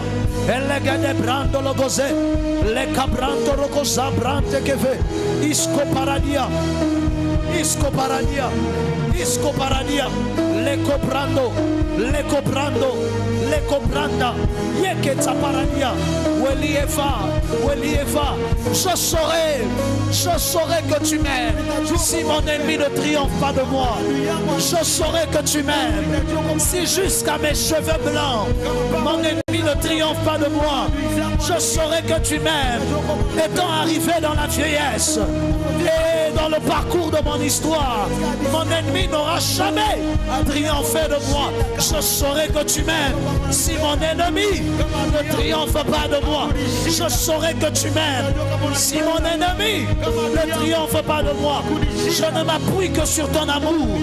Speaker 2: Elegade brando logoze. Le cabranto rocosa brante keve. Isco paradia. Le copranda, yeketa paradia, Welieva, je saurai que tu m'aimes. Si mon ennemi ne triomphe pas de moi, je saurai que tu m'aimes. Si jusqu'à mes cheveux blancs, mon ennemi ne triomphe pas de moi, je saurai que tu m'aimes. Étant arrivé dans la vieillesse et dans le parcours de mon histoire, mon ennemi n'aura jamais triomphé de moi. Je saurai que tu m'aimes. Si mon ennemi ne triomphe pas de moi, je saurai que tu m'aimes. Si mon ennemi ne triomphe pas de moi, je ne m'appuie que sur ton amour.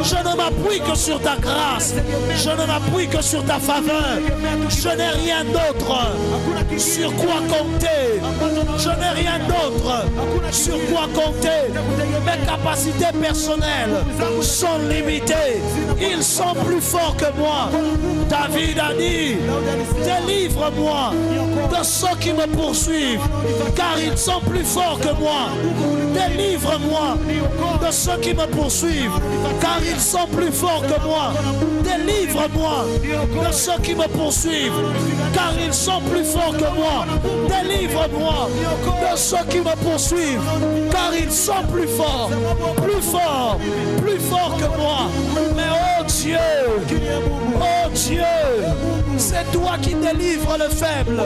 Speaker 2: Je ne m'appuie que sur ta grâce. Je ne m'appuie que sur ta faveur. Je n'ai rien d'autre sur quoi compter. Je n'ai rien d'autre sur quoi compter. Mes capacités personnelles sont limitées. Ils sont plus forts que moi. David a dit, délivre-moi de ceux qui me poursuivent, car ils sont plus forts que moi. Délivre-moi de ceux qui me poursuivent, car ils sont plus forts que moi. Délivre-moi de ceux qui me poursuivent, car ils sont plus forts que moi. Délivre-moi de ceux qui me poursuivent, car ils sont plus forts que moi. Mais oh Dieu, C'est toi qui délivres le faible.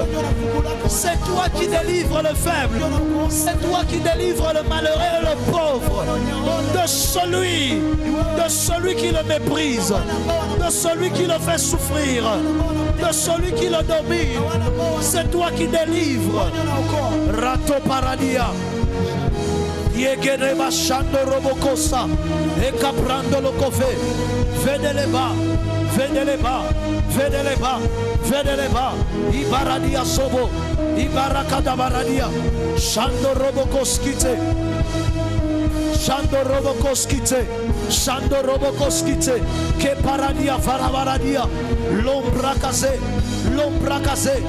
Speaker 2: C'est toi qui délivres le faible. C'est toi qui délivres le malheureux et le pauvre. De celui qui le méprise. De celui qui le fait souffrir. De celui qui le domine. C'est toi qui délivres. Rato paradia. Yegere bashando robokosa. Eka prando lokofe. Vedele ba. Vedele ba. Vedele ba. Vedele ba. Ibaradia sobo. Ibarakada baradia. Shando robokoskite. Shando robokoskite. Shando robokoskite. Ke paradia farabaradia. L'ombra casé. L'ombra casé.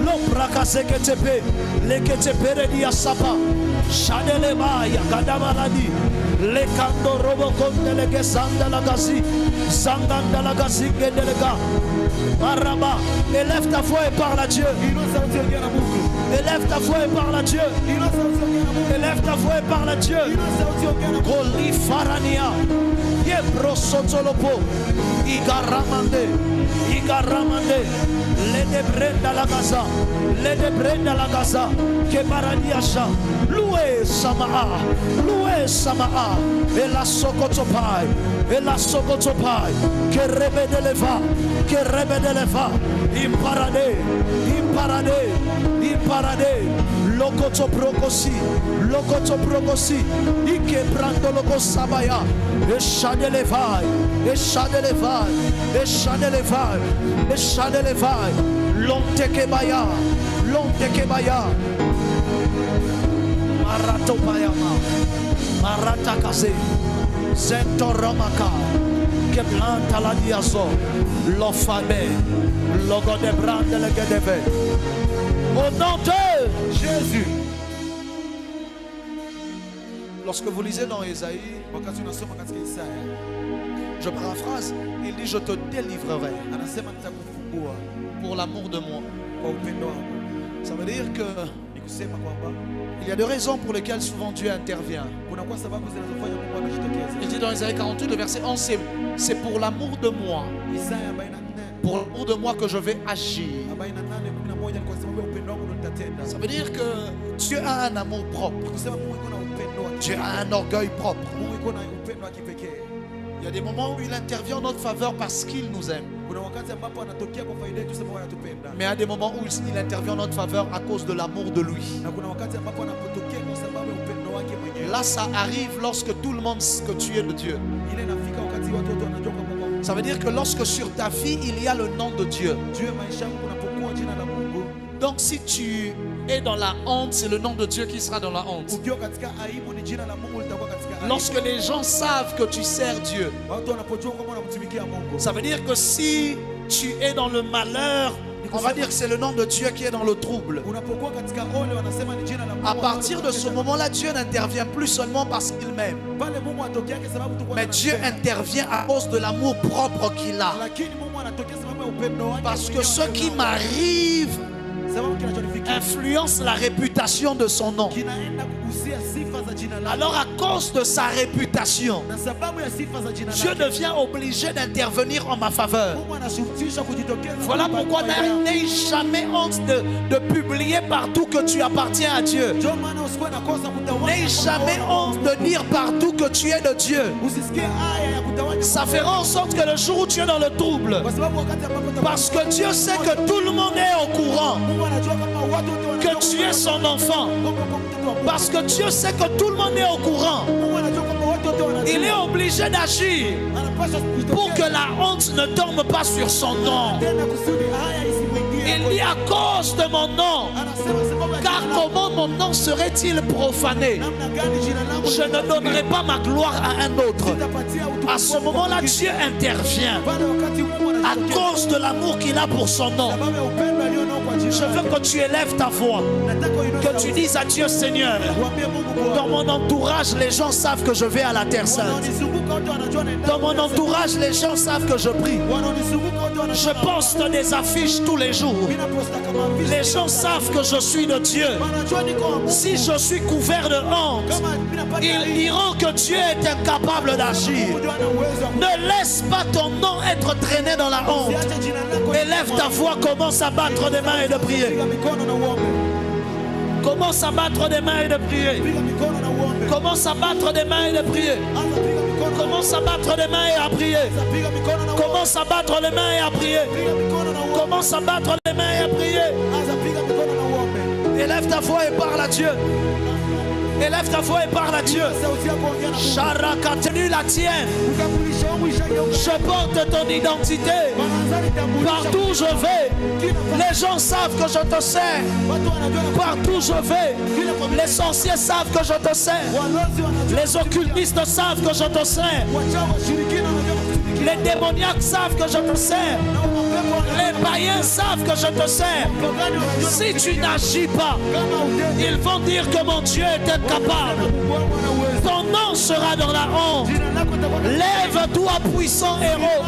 Speaker 2: L'ombra casé que te pe. Le que te peredia sapa. Shadele baya kadabaradi. Le kando robokonde le que sanda la gazi. Sanganda la gazi que delega. Maraba. Élève ta foi et parle à Dieu. Élève ta foi et parle à Dieu. Élève ta foi et parle à Dieu. Goli farania. Yebro sotolopo. Igaramande. Igaramande. Les débrenda la Gaza. Les débrenda la Gaza. Que baraniacha. Loué Samaa. Loué Samaa. Et la sokotopai. Et la sokotopai. Que rebede leva. Que rebede leva. Imparade. Imparade. Imparade. Lokoto prokosi. Lokoto prokosi. Ike prando loko sabaya. Et chadelevai. Et chadelevai. Et chadelevai. Et chadelevai. Lonte kebaya. Lonte kebaya. Marato payama. Marata kase. Zento romaka. Que planta la diazo. L'ofame. Logo de brande le gedeve. Au nom de Jésus. Lorsque vous lisez dans Ésaïe, je paraphrase, il dit je te délivrerai pour l'amour de moi. Ça veut dire que il y a des raisons pour lesquelles souvent Dieu intervient. Il dit dans Ésaïe 48, le verset 11, c'est pour l'amour de moi. Pour l'amour de moi que je vais agir. Ça veut dire que Dieu a un amour propre. Dieu a un orgueil propre. Il y a des moments où il intervient en notre faveur parce qu'il nous aime. Mais il y a des moments où il intervient en notre faveur à cause de l'amour de lui. Là, ça arrive lorsque tout le monde sait que tu es de Dieu. Ça veut dire que lorsque sur ta vie, il y a le nom de Dieu. Donc si tu es dans la honte, c'est le nom de Dieu qui sera dans la honte. Lorsque les gens savent que tu sers Dieu, ça veut dire que si tu es dans le malheur, on va dire que c'est le nom de Dieu qui est dans le trouble. À partir de ce moment-là, Dieu n'intervient plus seulement parce qu'il m'aime. Mais Dieu intervient à cause de l'amour propre qu'il a. Parce que ce qui m'arrive influence la réputation de son nom. Alors à cause de sa réputation, Dieu devient obligé d'intervenir en ma faveur. Voilà pourquoi n'aie jamais honte de publier partout que tu appartiens à Dieu. N'aie jamais honte de dire partout que tu es de Dieu. Ça fera en sorte que le jour où tu es dans le trouble, parce que Dieu sait que tout le monde est au courant que tu es son enfant, parce que Dieu sait que tout le monde est au courant, il est obligé d'agir pour que la honte ne tombe pas sur son nom. Il dit à cause de mon nom, car comment mon nom serait-il profané? Je ne donnerai pas ma gloire à un autre. À ce moment-là, Dieu intervient à cause de l'amour qu'il a pour son nom. Je veux que tu élèves ta voix, que tu dises à Dieu: Seigneur, dans mon entourage, les gens savent que je vais à la Terre Sainte. Dans mon entourage, les gens savent que je prie. Je poste des affiches tous les jours. Les gens savent que je suis de Dieu. Si je suis couvert de honte, ils diront que Dieu est incapable d'agir. Ne laisse pas ton nom être traîné dans la honte. Élève ta voix, commence à battre des mains et de prier. Commence à battre des mains et de prier. Commence à battre des mains et de prier. Commence à battre des mains et à prier. Commence à battre les mains et à prier. Commence à battre les mains et à prier. Élève ta voix et parle à Dieu. Élève ta voix et parle à Dieu. Charaka, tenue la tienne. Je porte ton identité. Partout où je vais, les gens savent que je te sers. Partout où je vais, les sorciers savent que je te sers. Les occultistes savent que je te sers. Les démoniaques savent que je te sers. Les païens savent que je te sers. Si tu n'agis pas, ils vont dire que mon Dieu est incapable. Ton nom sera dans la honte. Lève-toi, puissant héros.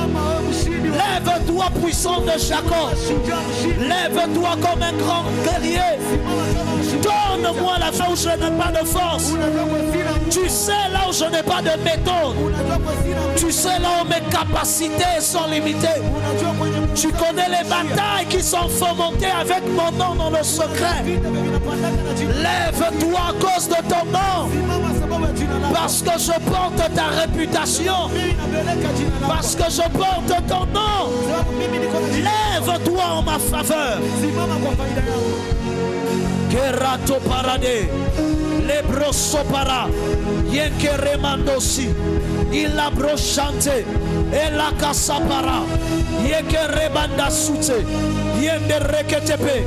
Speaker 2: Lève-toi, puissant de Jacob. Lève-toi comme un grand guerrier. Donne-moi la fin où je n'ai pas de force. Tu sais là où je n'ai pas de méthode. Tu sais là où mes capacités sont limitées. Tu connais les batailles qui sont fomentées avec mon nom dans le secret. Lève-toi à cause de ton nom. Parce que je porte ta réputation. Parce que je porte ton nom. Lève-toi en ma faveur. Kerato parade. Lebroso para. Yenkere mandosi. Il a brochante. Et la kasapara. Yekere banda sute. Yende reketepe.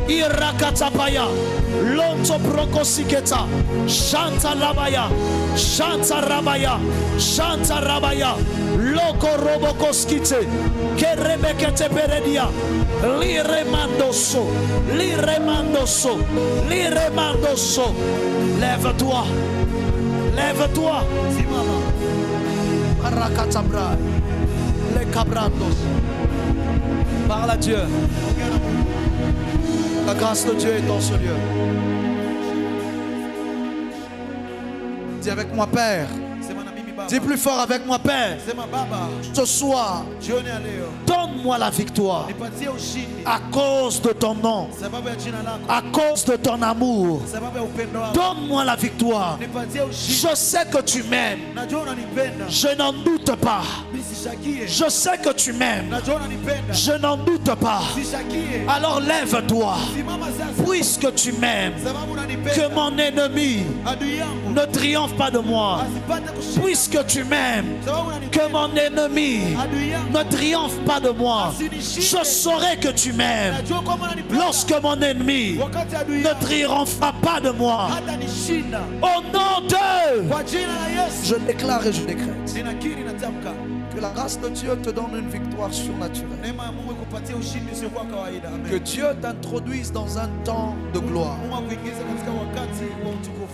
Speaker 2: Irakatapaya. Lonto prokosiketa. Shanta rabaya. Shanta rabaya. Shanta rabaya. Loko robokoskite. Kerebekete peredia. Liremandoso. Liremandoso. Liremandoso. Lève-toi. Lève-toi. Arakatabra. Les cabrandos. Parle à Dieu. La grâce de Dieu est dans ce lieu. Dis avec moi, Père. Dis plus fort avec moi, Père. Ce soir, donne-moi la victoire à cause de ton nom, à cause de ton amour. Donne-moi la victoire. Je sais que tu m'aimes. Je n'en doute pas. Je sais que tu m'aimes. Je n'en doute pas. Alors lève-toi. Puisque tu m'aimes, que mon ennemi ne triomphe pas de moi. Puisque tu m'aimes, que mon ennemi ne triomphe pas de moi. Je saurai que tu m'aimes lorsque mon ennemi ne triomphera pas de moi. Au nom de, je déclare et je décrète que la grâce de Dieu te donne une victoire surnaturelle. Que Dieu t'introduise dans un temps de gloire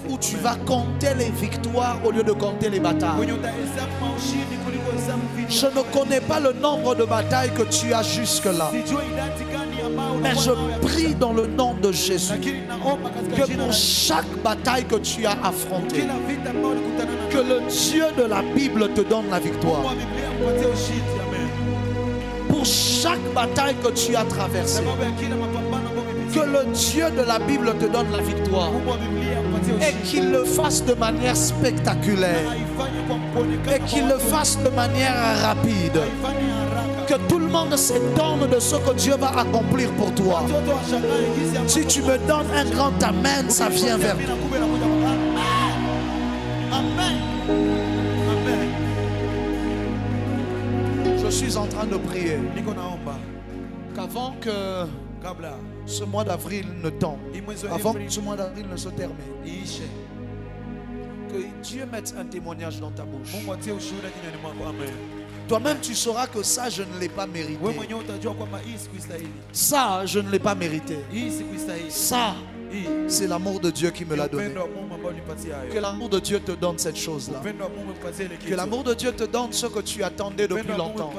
Speaker 2: où tu vas compter les victoires au lieu de compter les batailles. Je ne connais pas le nombre de batailles que tu as jusque-là, mais je prie dans le nom de Jésus que pour chaque bataille que tu as affrontée, que le Dieu de la Bible te donne la victoire. Pour chaque bataille que tu as traversée, que le Dieu de la Bible te donne la victoire et qu'il le fasse de manière spectaculaire et qu'il le fasse de manière rapide. Que tout le monde s'étonne de ce que Dieu va accomplir pour toi. Si tu me donnes un grand amen, ça vient vers toi. Amen. Amen. Je suis en train de prier qu'avant que ce mois d'avril ne tombe, avant que ce mois d'avril ne se termine, que Dieu mette un témoignage dans ta bouche. Toi-même tu sauras que ça je ne l'ai pas mérité. Ça je ne l'ai pas mérité. Ça
Speaker 1: C'est l'amour de Dieu qui me l'a donné. Que l'amour de Dieu te donne cette chose-là. Que l'amour de Dieu te donne ce que tu attendais depuis longtemps.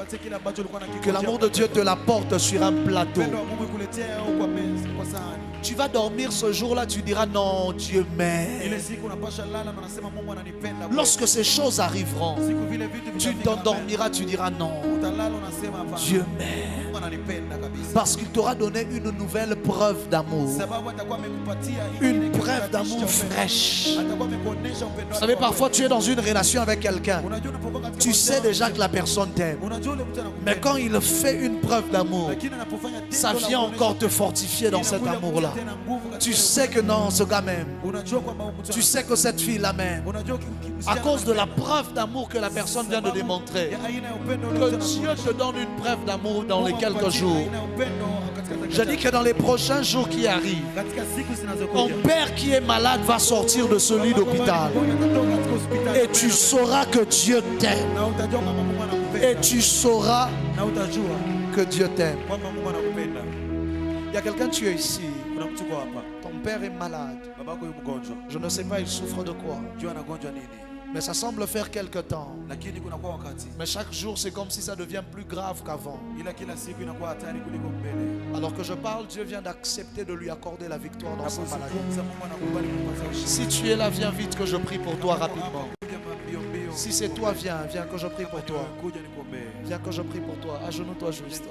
Speaker 1: Que l'amour de Dieu te l'apporte sur un plateau. Tu vas dormir ce jour-là, tu diras non, Dieu m'aime. Lorsque ces choses arriveront, tu t'endormiras, tu diras non, Dieu m'aime. Parce qu'il t'aura donné une nouvelle preuve d'amour. Une preuve d'amour fraîche. Vous savez, parfois tu es dans une relation avec quelqu'un. Tu sais déjà que la personne t'aime. Mais quand il fait une preuve d'amour, ça vient encore te fortifier dans cet amour-là. Tu sais que non, ce gars m'aime. Tu sais que cette fille-là m'aime. À cause de la preuve d'amour que la personne vient de démontrer. Que Dieu te donne une preuve d'amour dans les quelques jours. Je dis que dans les prochains jours qui arrivent, ton père qui est malade va sortir de ce lit d'hôpital. Et tu sauras que Dieu t'aime. Et tu sauras que Dieu t'aime. Il y a quelqu'un, tu es ici. Ton père est malade. Je ne sais pas, il souffre de quoi. Mais ça semble faire quelque temps. Mais chaque jour, c'est comme si ça devient plus grave qu'avant. Alors que je parle, Dieu vient d'accepter de lui accorder la victoire dans sa maladie. Si tu es là, viens vite que je prie pour toi rapidement. Si c'est toi, viens que je prie pour toi. Viens que je prie pour toi. Agenouille-toi juste.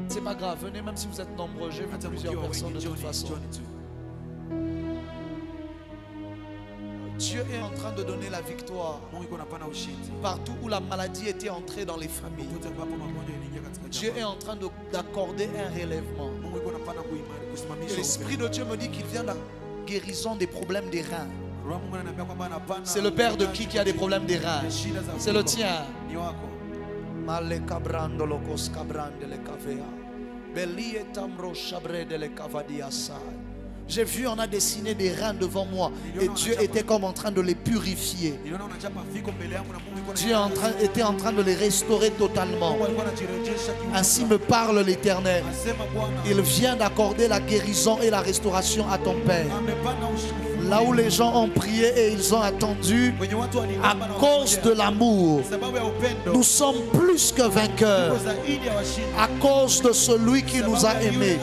Speaker 1: C'est pas grave, venez même si vous êtes nombreux. J'ai vu plusieurs personnes de toute façon. Dieu est en train de donner la victoire partout où la maladie était entrée dans les familles. Dieu est en train d'accorder un relèvement. Et l'Esprit de Dieu me dit qu'il vient de la guérison des problèmes des reins. C'est le père de qui a des problèmes des reins? C'est le tien. J'ai vu, on a dessiné des reins devant moi et Dieu était comme en train de les purifier. Dieu était en train de les restaurer totalement. Ainsi me parle l'Éternel. Il vient d'accorder la guérison et la restauration à ton père. Là où les gens ont prié et ils ont attendu, à cause de l'amour, nous sommes plus que vainqueurs. À cause de celui qui nous a aimés,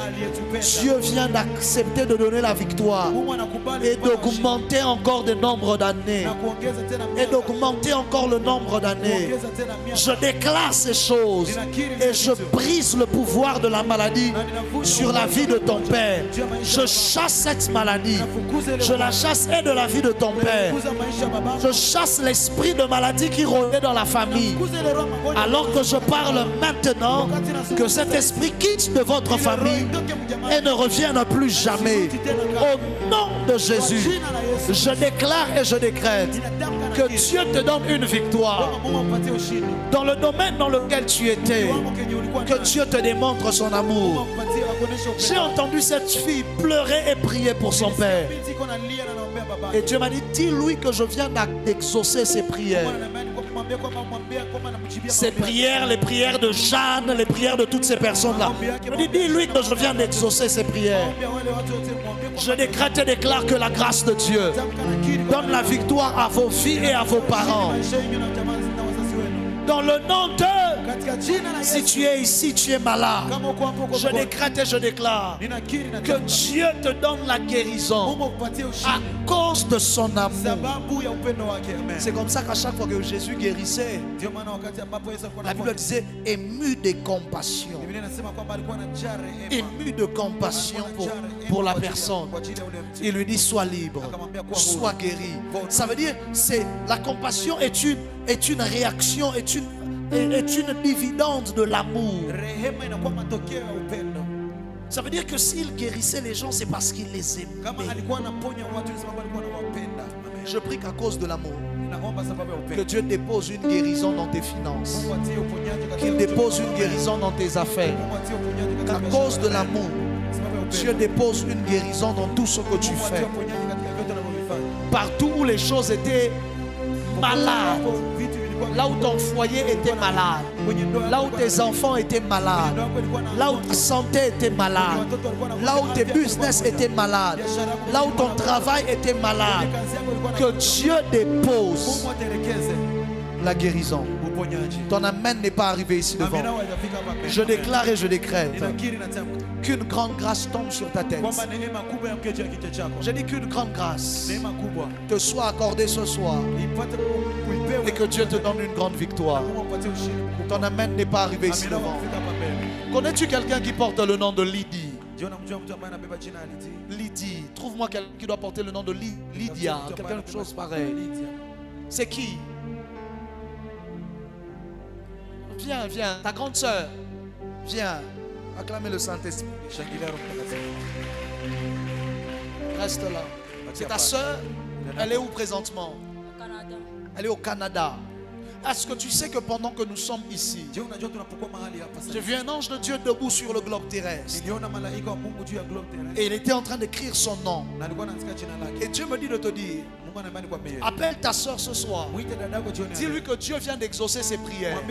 Speaker 1: Dieu vient d'accepter de donner la victoire et d'augmenter encore le nombre d'années. Et d'augmenter encore le nombre d'années. Je déclare ces choses et je brise le pouvoir de la maladie sur la vie de ton père. Je chasse cette maladie. Je la chasse et de la vie de ton père. Je chasse l'esprit de maladie qui rôdait dans la famille. Alors que je parle maintenant, que cet esprit quitte de votre famille et ne revienne plus jamais. Au nom de Jésus, je déclare et je décrète que Dieu te donne une victoire dans le domaine dans lequel tu étais. Que Dieu te démontre son amour. J'ai entendu cette fille pleurer et prier pour son père. Et Dieu m'a dit, dis-lui que je viens d'exaucer ses prières. Ces prières, les prières de Jeanne, les prières de toutes ces personnes-là. Il me dit, dis-lui que je viens d'exaucer ses prières. Je décrète et déclare que la grâce de Dieu donne la victoire à vos filles et à vos parents. Dans le nom de... Si tu es ici, tu es malade. Je décrète et je déclare que Dieu te donne la guérison à cause de son amour. C'est comme ça qu'à chaque fois que Jésus guérissait, la Bible disait ému de compassion. Ému de compassion pour la personne. Il lui dit sois libre, sois guéri. Ça veut dire la compassion est une réaction, est une dividende de l'amour. Ça veut dire que s'il guérissait les gens, c'est parce qu'il les aimait. Je prie qu'à cause de l'amour, que Dieu dépose une guérison dans tes finances, qu'il dépose une guérison dans tes affaires. Qu'à cause de l'amour, Dieu dépose une guérison dans tout ce que tu fais. Partout où les choses étaient malades,
Speaker 2: là où ton foyer était malade, là où tes enfants étaient malades, là où ta santé était malade, là où tes business étaient malades, là où ton travail était malade, que Dieu dépose la guérison. Ton amen n'est pas arrivé ici devant. Je déclare et je décrète qu'une grande grâce tombe sur ta tête. Je dis qu'une grande grâce te soit accordée ce soir et que Dieu te donne une grande victoire. Ton amen n'est pas arrivé ici devant. Connais-tu quelqu'un qui porte le nom de Lydie? Lydie. Trouve-moi quelqu'un qui doit porter le nom de Lydia. Quelque chose pareil. C'est qui? Viens, viens. Ta grande soeur. Viens. Acclamez le Saint-Esprit. Reste là. C'est ta soeur. Elle est où présentement?
Speaker 3: Au Canada.
Speaker 2: Elle est au Canada. Est-ce que tu sais que pendant que nous sommes ici, j'ai vu un ange de Dieu debout sur le globe terrestre et il était en train d'écrire son nom. Et Dieu me dit de te dire, appelle ta soeur ce soir. Dis-lui que Dieu vient d'exaucer ses prières.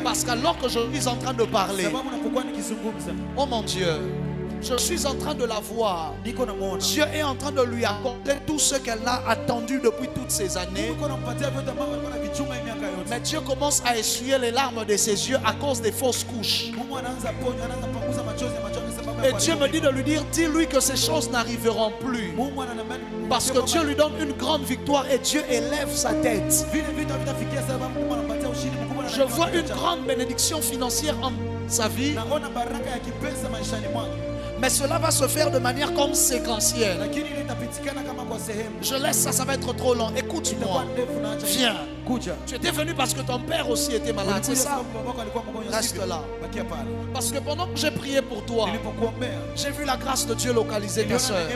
Speaker 2: Parce qu'alors que je suis en train de parler, oh mon Dieu, je suis en train de la voir. Dieu est en train de lui accorder tout ce qu'elle a attendu depuis toutes ces années. Mais Dieu commence à essuyer les larmes de ses yeux à cause des fausses couches. Et Dieu me dit de lui dire, dis-lui que ces choses n'arriveront plus. Parce que Dieu lui donne une grande victoire et Dieu élève sa tête. Je vois une grande bénédiction financière en sa vie. Mais cela va se faire de manière comme séquentielle. Je laisse ça, ça va être trop long. Écoute-moi. Viens. Tu étais venu parce que ton père aussi était malade, c'est ça? Reste là. Parce que pendant que j'ai prié pour toi, j'ai vu la grâce de Dieu localiser ta soeur.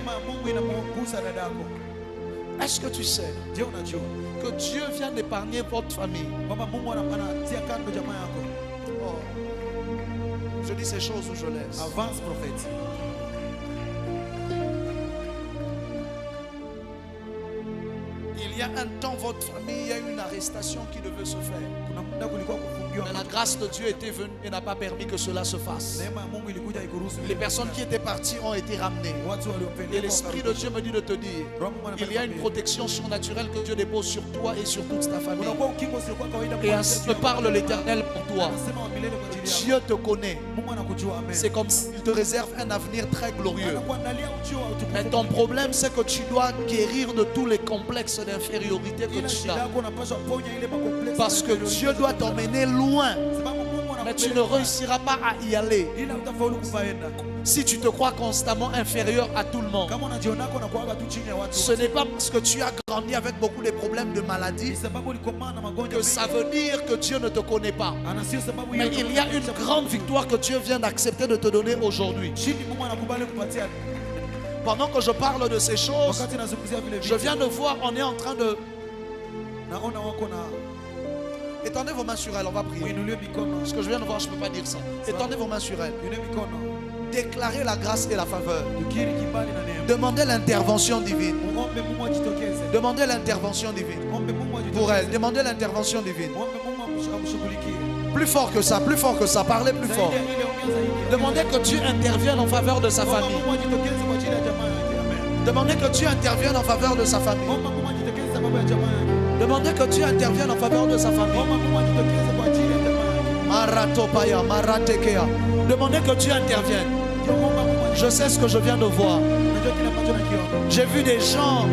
Speaker 2: Est-ce que tu sais que Dieu vient d'épargner votre famille? Oh. Je dis ces choses où je laisse.
Speaker 4: Avance, prophète.
Speaker 2: Il y a un temps, votre famille, il y a une arrestation qui devait se faire. Mais la grâce de Dieu était venue et n'a pas permis que cela se fasse. Les personnes qui étaient parties ont été ramenées. Et l'Esprit de Dieu me dit de te dire, il y a une protection surnaturelle que Dieu dépose sur toi et sur toute ta famille. Et ainsi me parle l'Éternel pour toi. Dieu te connaît. C'est comme s'il te réserve un avenir très glorieux. Mais ton problème, c'est que tu dois guérir de tous les complexes d'infériorité que tu as. Parce que Dieu doit t'emmener loin. Mais tu ne réussiras pas à y aller si tu te crois constamment inférieur à tout le monde. Ce n'est pas parce que tu as grandi avec beaucoup de problèmes de maladie que ça veut dire que Dieu ne te connaît pas. Mais il y a une grande victoire que Dieu vient d'accepter de te donner aujourd'hui. Pendant que je parle de ces choses, je viens de voir, on est en train de... Étendez vos mains sur elle, on va prier. Ce que je viens de voir, je ne peux pas dire ça. Étendez vos mains sur elle. Déclarez la grâce et la faveur. Demandez l'intervention divine. Demandez l'intervention divine. Pour elle, demandez l'intervention divine. Plus fort que ça, parlez plus fort. Demandez que Dieu intervienne en faveur de sa famille. Demandez que Dieu intervienne en faveur de sa famille. Demandez que Dieu intervienne en faveur de sa famille. Maratopaya, Maratekea. Demandez que Dieu intervienne. Je sais ce que je viens de voir. J'ai vu des gens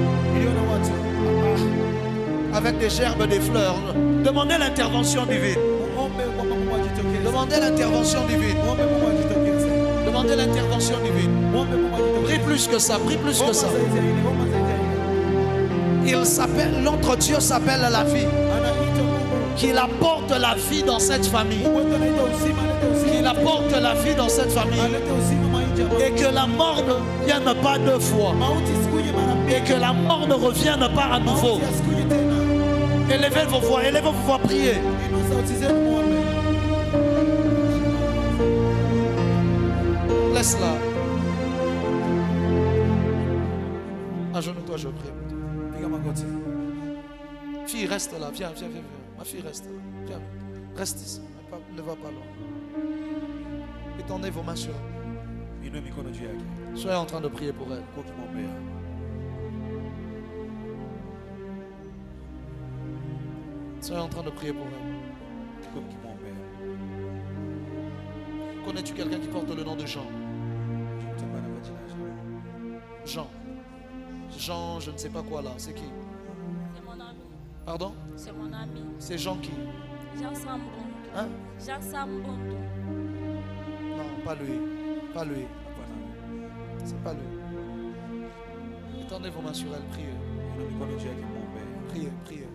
Speaker 2: avec des gerbes, des fleurs. Demandez l'intervention divine. Demandez l'intervention divine. Demandez l'intervention divine. Prie plus que ça, prie plus que ça. Il s'appelle, notre Dieu s'appelle la vie. Qu'il apporte la vie dans cette famille. Qu'il apporte la vie dans cette famille. Et que la mort ne vienne pas deux fois. Et que la mort ne revienne pas à nouveau. Élevez vos voix, priez. Laisse-la. Agenouille-toi, je prie. Fille, reste là. Viens.
Speaker 1: Ma fille reste là. Viens, reste ici. Ne va pas loin. Étendez vos mains sur elle. Soyez en train de prier pour elle. Soyez en train de prier pour elle. Connais-tu quelqu'un qui porte le nom de Jean? Jean. Jean, je ne sais pas quoi là. C'est qui?
Speaker 3: C'est mon ami.
Speaker 1: Pardon?
Speaker 3: C'est mon ami.
Speaker 1: C'est Jean qui?
Speaker 3: Jean Sambondo.
Speaker 1: Hein?
Speaker 3: Jean Sambondo.
Speaker 1: Non, pas lui. Pas lui. C'est pas lui. Étendez vos mains sur elle. Priez. Priez, priez.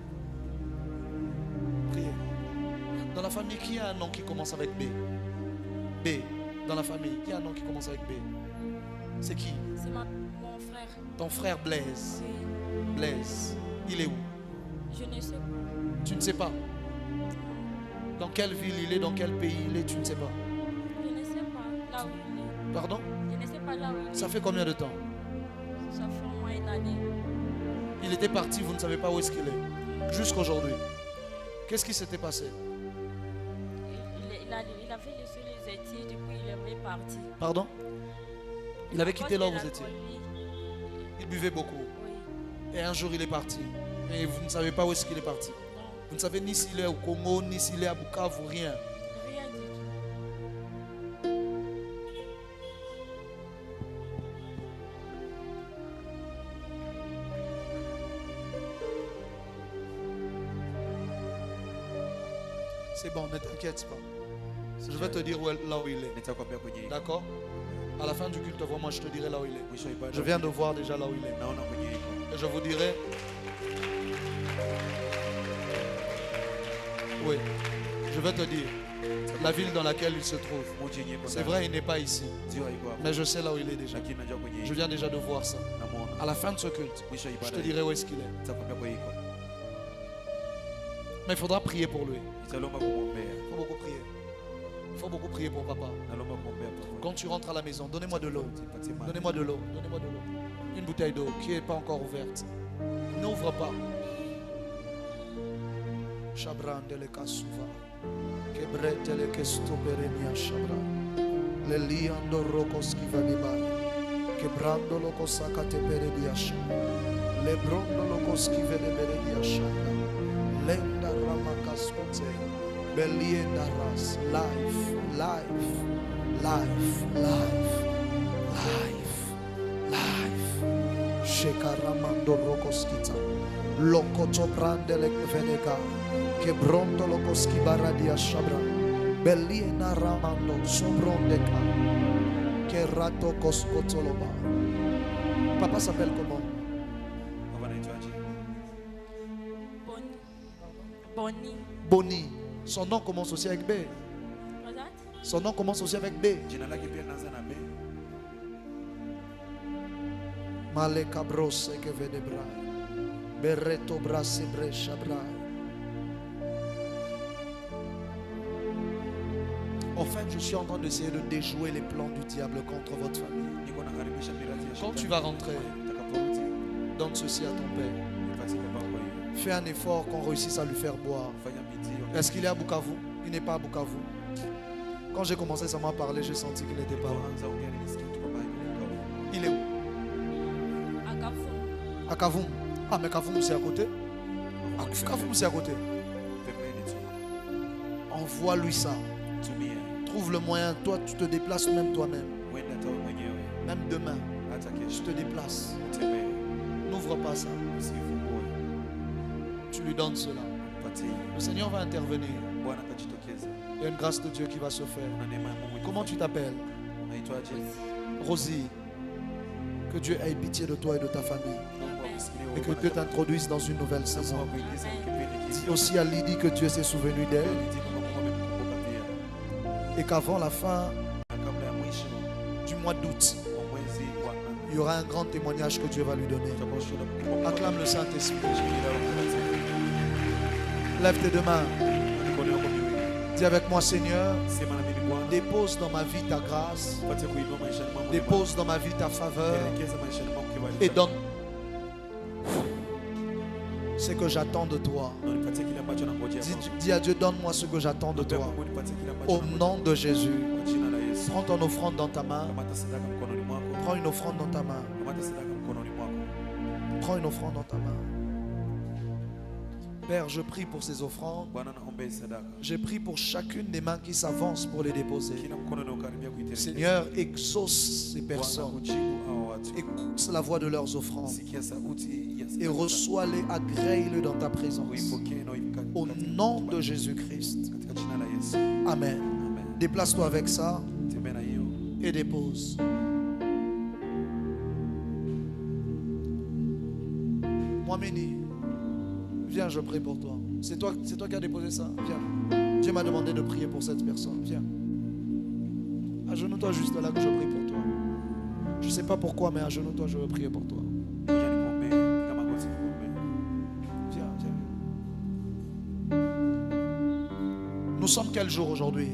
Speaker 1: Priez. Dans la famille, qui a un nom qui commence avec B? B. Dans la famille, qui a un nom qui commence avec B? C'est qui?
Speaker 3: C'est mon frère.
Speaker 1: Ton frère Blaise.
Speaker 3: Oui.
Speaker 1: Blaise. Il est où?
Speaker 3: Je ne sais pas.
Speaker 1: Tu ne sais pas. Dans quelle ville il est, dans quel pays il est, tu ne sais pas.
Speaker 3: Je ne sais pas là où il est.
Speaker 1: Pardon?
Speaker 3: Je ne sais pas là où il est.
Speaker 1: Ça fait combien de temps?
Speaker 3: Ça fait au moins une année.
Speaker 1: Il était parti, vous ne savez pas où est-ce qu'il est. Jusqu'aujourd'hui. Qu'est-ce qui s'était passé?
Speaker 3: Il avait laissé les études et puis il est parti.
Speaker 1: Pardon? Il avait quitté là où vous
Speaker 3: étiez.
Speaker 1: étiez. Il buvait beaucoup.
Speaker 3: Oui.
Speaker 1: Et un jour il est parti. Et vous ne savez pas où est-ce qu'il est parti.
Speaker 3: Non,
Speaker 1: Vous ne savez ni s'il est au Congo, ni s'il est à Bukavu, rien.
Speaker 3: rien du tout.
Speaker 1: C'est bon, ne t'inquiète pas. Je vais te dire là où il est. D'accord? À la fin du culte, moi je te dirai là où il est. Je viens de voir déjà là où il est. Et je vous dirai. Oui, je vais te dire la ville dans laquelle il se trouve. C'est vrai, il n'est pas ici. Mais je sais là où il est déjà. Je viens déjà de voir ça. À la fin de ce culte, je te dirai où est-ce qu'il est. Mais il faudra prier pour lui. Il faut beaucoup prier. Il faut beaucoup prier pour papa. Quand tu rentres à la maison, donnez-moi de l'eau. Donnez-moi de l'eau. Donnez-moi de l'eau. Une bouteille d'eau qui n'est pas encore ouverte. N'ouvre pas. Chabran de lekasuva. Kebrete le kestoperenia chabran. Le liando rokos kivaniba. Kebrando lokosaka teperedia shaba. Le brondo lokos kiveneberedia shaba. Lenda ramakaskote. Belienda ras. Life, life, life, life, life, life. Shekaramando rokoskita. Lokoto brandele venega. Kebrondo lokoski baradia shabra. Beliena ramando sobrondeka. Kerato koskotoloba. Papa s'appelle comment?
Speaker 3: Bonnie.
Speaker 1: Bonnie. Son nom commence aussi avec B. Son nom commence aussi avec B. Maleka brose que vede brai. Berreto brasse brescia brai. En fait, je suis en train d'essayer de déjouer les plans du diable contre votre famille. Quand tu vas rentrer, donne ceci à ton père. Fais un effort qu'on réussisse à lui faire boire. Est-ce qu'il est à Bukavu? Il n'est pas à Bukavu. Quand j'ai commencé à m'en parler, j'ai senti qu'il n'était pas là. Il est où?
Speaker 3: À Kafoum.
Speaker 1: À Kafoum. Ah, mais Kafoum, c'est à côté. Kafoum, c'est à côté. Envoie-lui ça. Trouve le moyen. Toi, tu te déplaces même toi-même. Même demain, je te déplace. N'ouvre pas ça. Tu lui donnes cela. Le Seigneur va intervenir. Il y a une grâce de Dieu qui va se faire. Comment tu t'appelles? Rosie. Que Dieu ait pitié de toi et de ta famille. Et que Dieu t'introduise dans une nouvelle saison. Dis aussi à Lydie que Dieu s'est souvenu d'elle. Et qu'avant la fin du mois d'août, il y aura un grand témoignage que Dieu va lui donner. Acclame le Saint-Esprit. Lève tes deux mains. Dis avec moi, Seigneur, dépose dans ma vie ta grâce. Dépose dans ma vie ta faveur. Et donne. ce que j'attends de toi. Dis à Dieu, donne-moi ce que j'attends de toi. Au nom de Jésus. Prends ton offrande dans ta main. Prends une offrande dans ta main. Prends une offrande dans ta main. Père, je prie pour ces offrandes. Je prie pour chacune des mains qui s'avancent pour les déposer. Seigneur, exauce ces personnes. Écoute la voix de leurs offrandes. Et reçois-les, agrée-les dans ta présence. Au nom de Jésus-Christ. Amen. Déplace-toi avec ça et dépose. Mohamedi, viens, je prie pour toi. C'est toi qui as déposé ça. Viens. Dieu m'a demandé de prier pour cette personne. Viens. Agenouille-toi juste là que je prie pour toi. Je ne sais pas pourquoi, mais agenouille-toi, je veux prier pour toi. Viens, viens. Nous sommes quel jour aujourd'hui?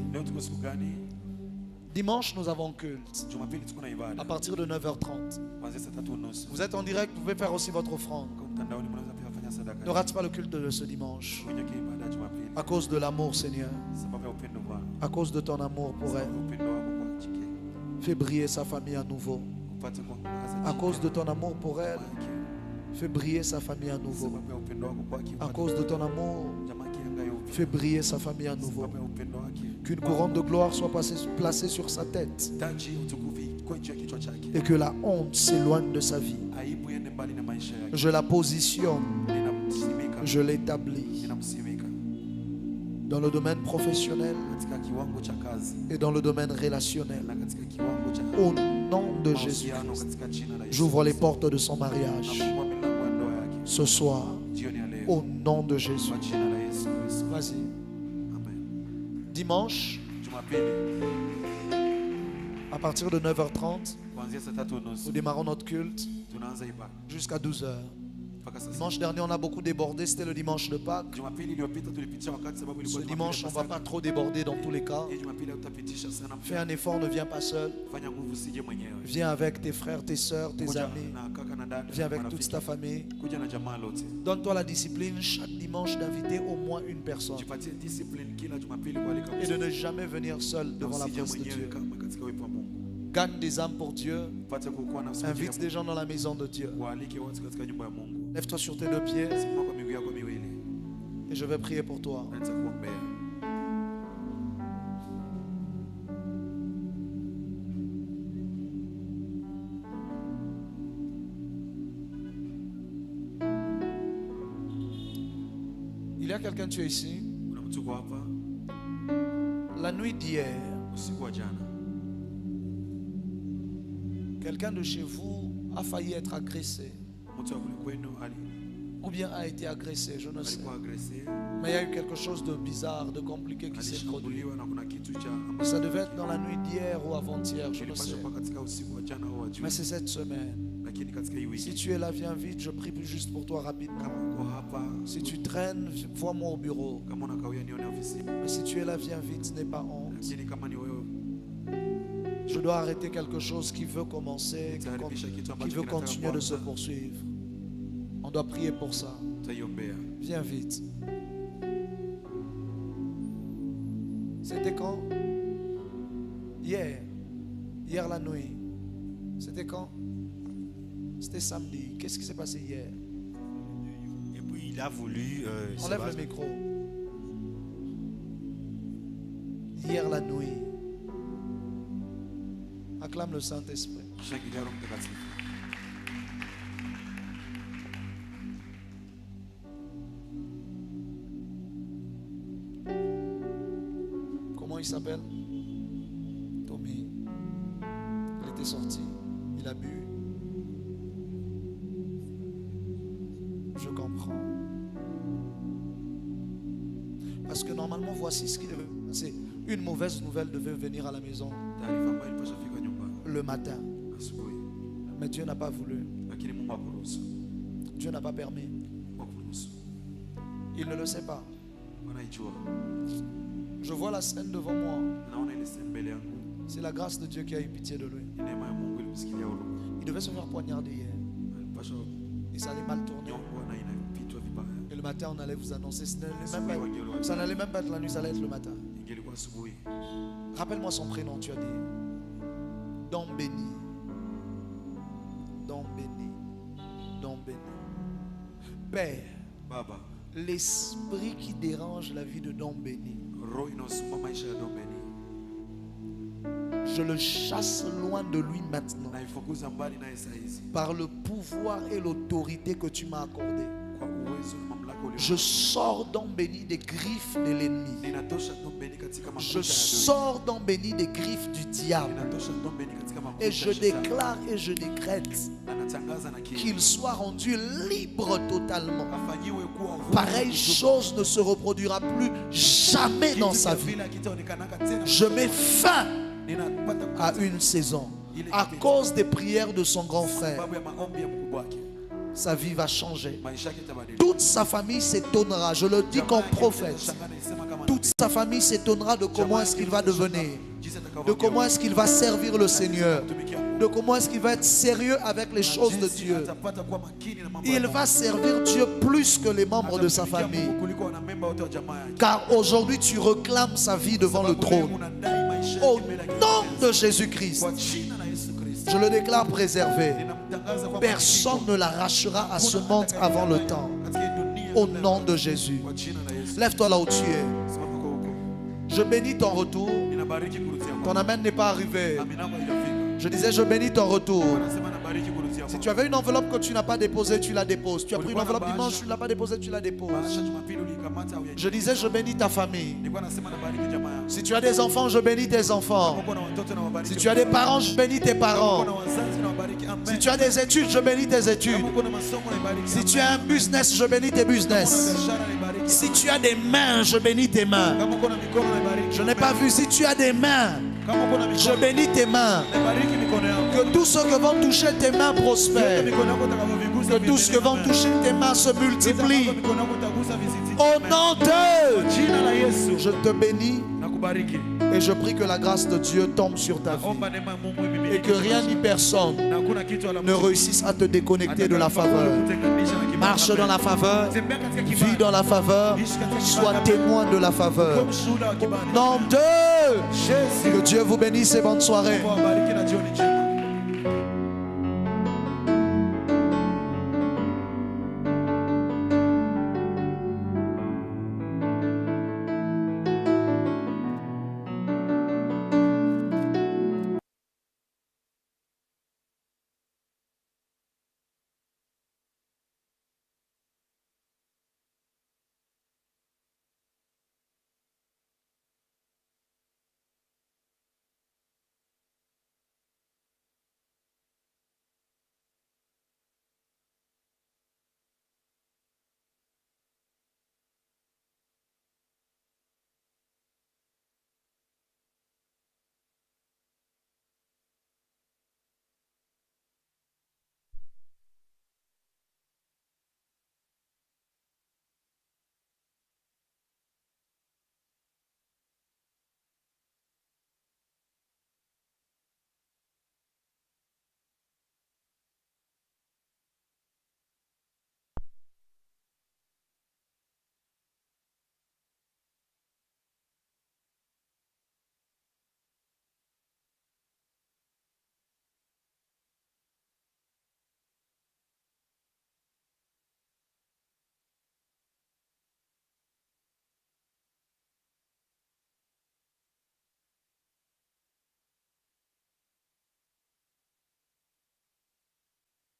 Speaker 1: Dimanche, nous avons culte. À partir de 9h30. Vous êtes en direct, vous pouvez faire aussi votre offrande. Ne rate pas le culte de ce dimanche. À cause de l'amour, Seigneur. À cause de ton amour pour elle. Fais briller sa famille à nouveau. À cause de ton amour pour elle, fais briller sa famille à nouveau. À cause de ton amour, fais briller sa famille à nouveau. Qu'une couronne de gloire soit placée sur sa tête. Et que la honte s'éloigne de sa vie. Je la positionne. Je l'établis. Dans le domaine professionnel et dans le domaine relationnel. Au nom de Jésus-Christ, j'ouvre les portes de son mariage ce soir. Au nom de Jésus. Vas-y. Dimanche, à partir de 9h30, nous démarrons notre culte jusqu'à 12h. Dimanche dernier, on a beaucoup débordé. C'était le dimanche de Pâques. Ce dimanche, on ne va pas trop déborder dans tous les cas. Fais un effort, ne viens pas seul. Viens avec tes frères, tes soeurs, tes amis. Viens avec toute ta famille. Donne-toi la discipline chaque dimanche d'inviter au moins une personne. Et de ne jamais venir seul devant la face de Dieu. Gagne des âmes pour Dieu. Invite des gens dans la maison de Dieu. Lève-toi sur tes deux pieds. Et je vais prier pour toi. Il y a quelqu'un, tu es ici. La nuit d'hier, quelqu'un de chez vous a failli être agressé. Ou bien a été agressé, je ne sais. Mais il y a eu quelque chose de bizarre, de compliqué qui s'est produit. Ça devait être dans la nuit d'hier ou avant-hier, je ne sais. Mais c'est cette semaine. Si tu es là, viens vite, je prie juste pour toi rapidement. Si tu traînes, vois-moi au bureau. Mais si tu es là, viens vite, n'aie pas honte. Je dois arrêter quelque chose qui veut commencer, qui veut continuer de se poursuivre. On doit prier pour ça. Viens vite. C'était quand? Hier. Hier la nuit. C'était quand? C'était samedi. Qu'est-ce qui s'est passé hier?
Speaker 4: Et puis il a voulu...
Speaker 1: Enlève le micro. Hier la nuit. Acclame le Saint-Esprit. Comment il s'appelle? Tommy. Il était sorti. Il a bu. Je comprends. Parce que normalement, voici ce qui devait passer. Une mauvaise nouvelle devait venir à la maison le matin. Mais Dieu n'a pas voulu. Dieu n'a pas permis. Il ne le sait pas. Je vois la scène devant moi. C'est la grâce de Dieu qui a eu pitié de lui. Il devait se faire poignarder hier. Et ça allait mal tourner. matin, on allait vous annoncer. Ça n'allait même pas être la nuit, ça allait être le matin. Rappelle-moi son prénom, tu as dit. Don béni. Don béni. Don béni. Père,
Speaker 5: Baba,
Speaker 1: l'esprit qui dérange la vie de Don béni, je le chasse loin de lui maintenant. Par le pouvoir et l'autorité que tu m'as accordé. Je sors Don béni des griffes de l'ennemi. Je sors Don béni des griffes du diable. Et je déclare et je décrète qu'il soit rendu libre totalement. Pareille chose ne se reproduira plus jamais dans sa vie. Je mets fin à une saison à cause des prières de son grand frère. Sa vie va changer. Toute sa famille s'étonnera. Je le dis comme prophète. Toute sa famille s'étonnera de comment est-ce qu'il va devenir. De comment est-ce qu'il va servir le Seigneur. De comment est-ce qu'il va être sérieux avec les choses de Dieu. Il va servir Dieu plus que les membres de sa famille. Car aujourd'hui tu réclames sa vie devant le trône. Au nom de Jésus-Christ, je le déclare préservé. Personne ne l'arrachera à ce monde avant le temps. Au nom de Jésus. Lève-toi là où tu es. Je bénis ton retour. Ton amen n'est pas arrivé. Je disais, je bénis ton retour. Si tu avais une enveloppe que tu n'as pas déposée, tu la déposes. Tu as pris une enveloppe dimanche, tu ne l'as pas déposée, tu la déposes. Je disais, je bénis ta famille. Si tu as des enfants, je bénis tes enfants. Si tu as des parents, je bénis tes parents. Si tu as des études, je bénis tes études. Si tu as un business, je bénis tes business. Si tu as des mains, je bénis tes mains. Je n'ai pas vu. Si tu as des mains, je bénis tes mains. Que tous ceux qui vont toucher tes mains prospèrent. Que tous ceux qui vont toucher tes mains se multiplient. Au nom de, je te bénis. Et je prie que la grâce de Dieu tombe sur ta vie. Et que rien ni personne ne réussisse à te déconnecter de la faveur. Marche dans la faveur. Vis dans la faveur. Sois témoin de la faveur. Au nom de Jésus. Que Dieu vous bénisse et bonne soirée.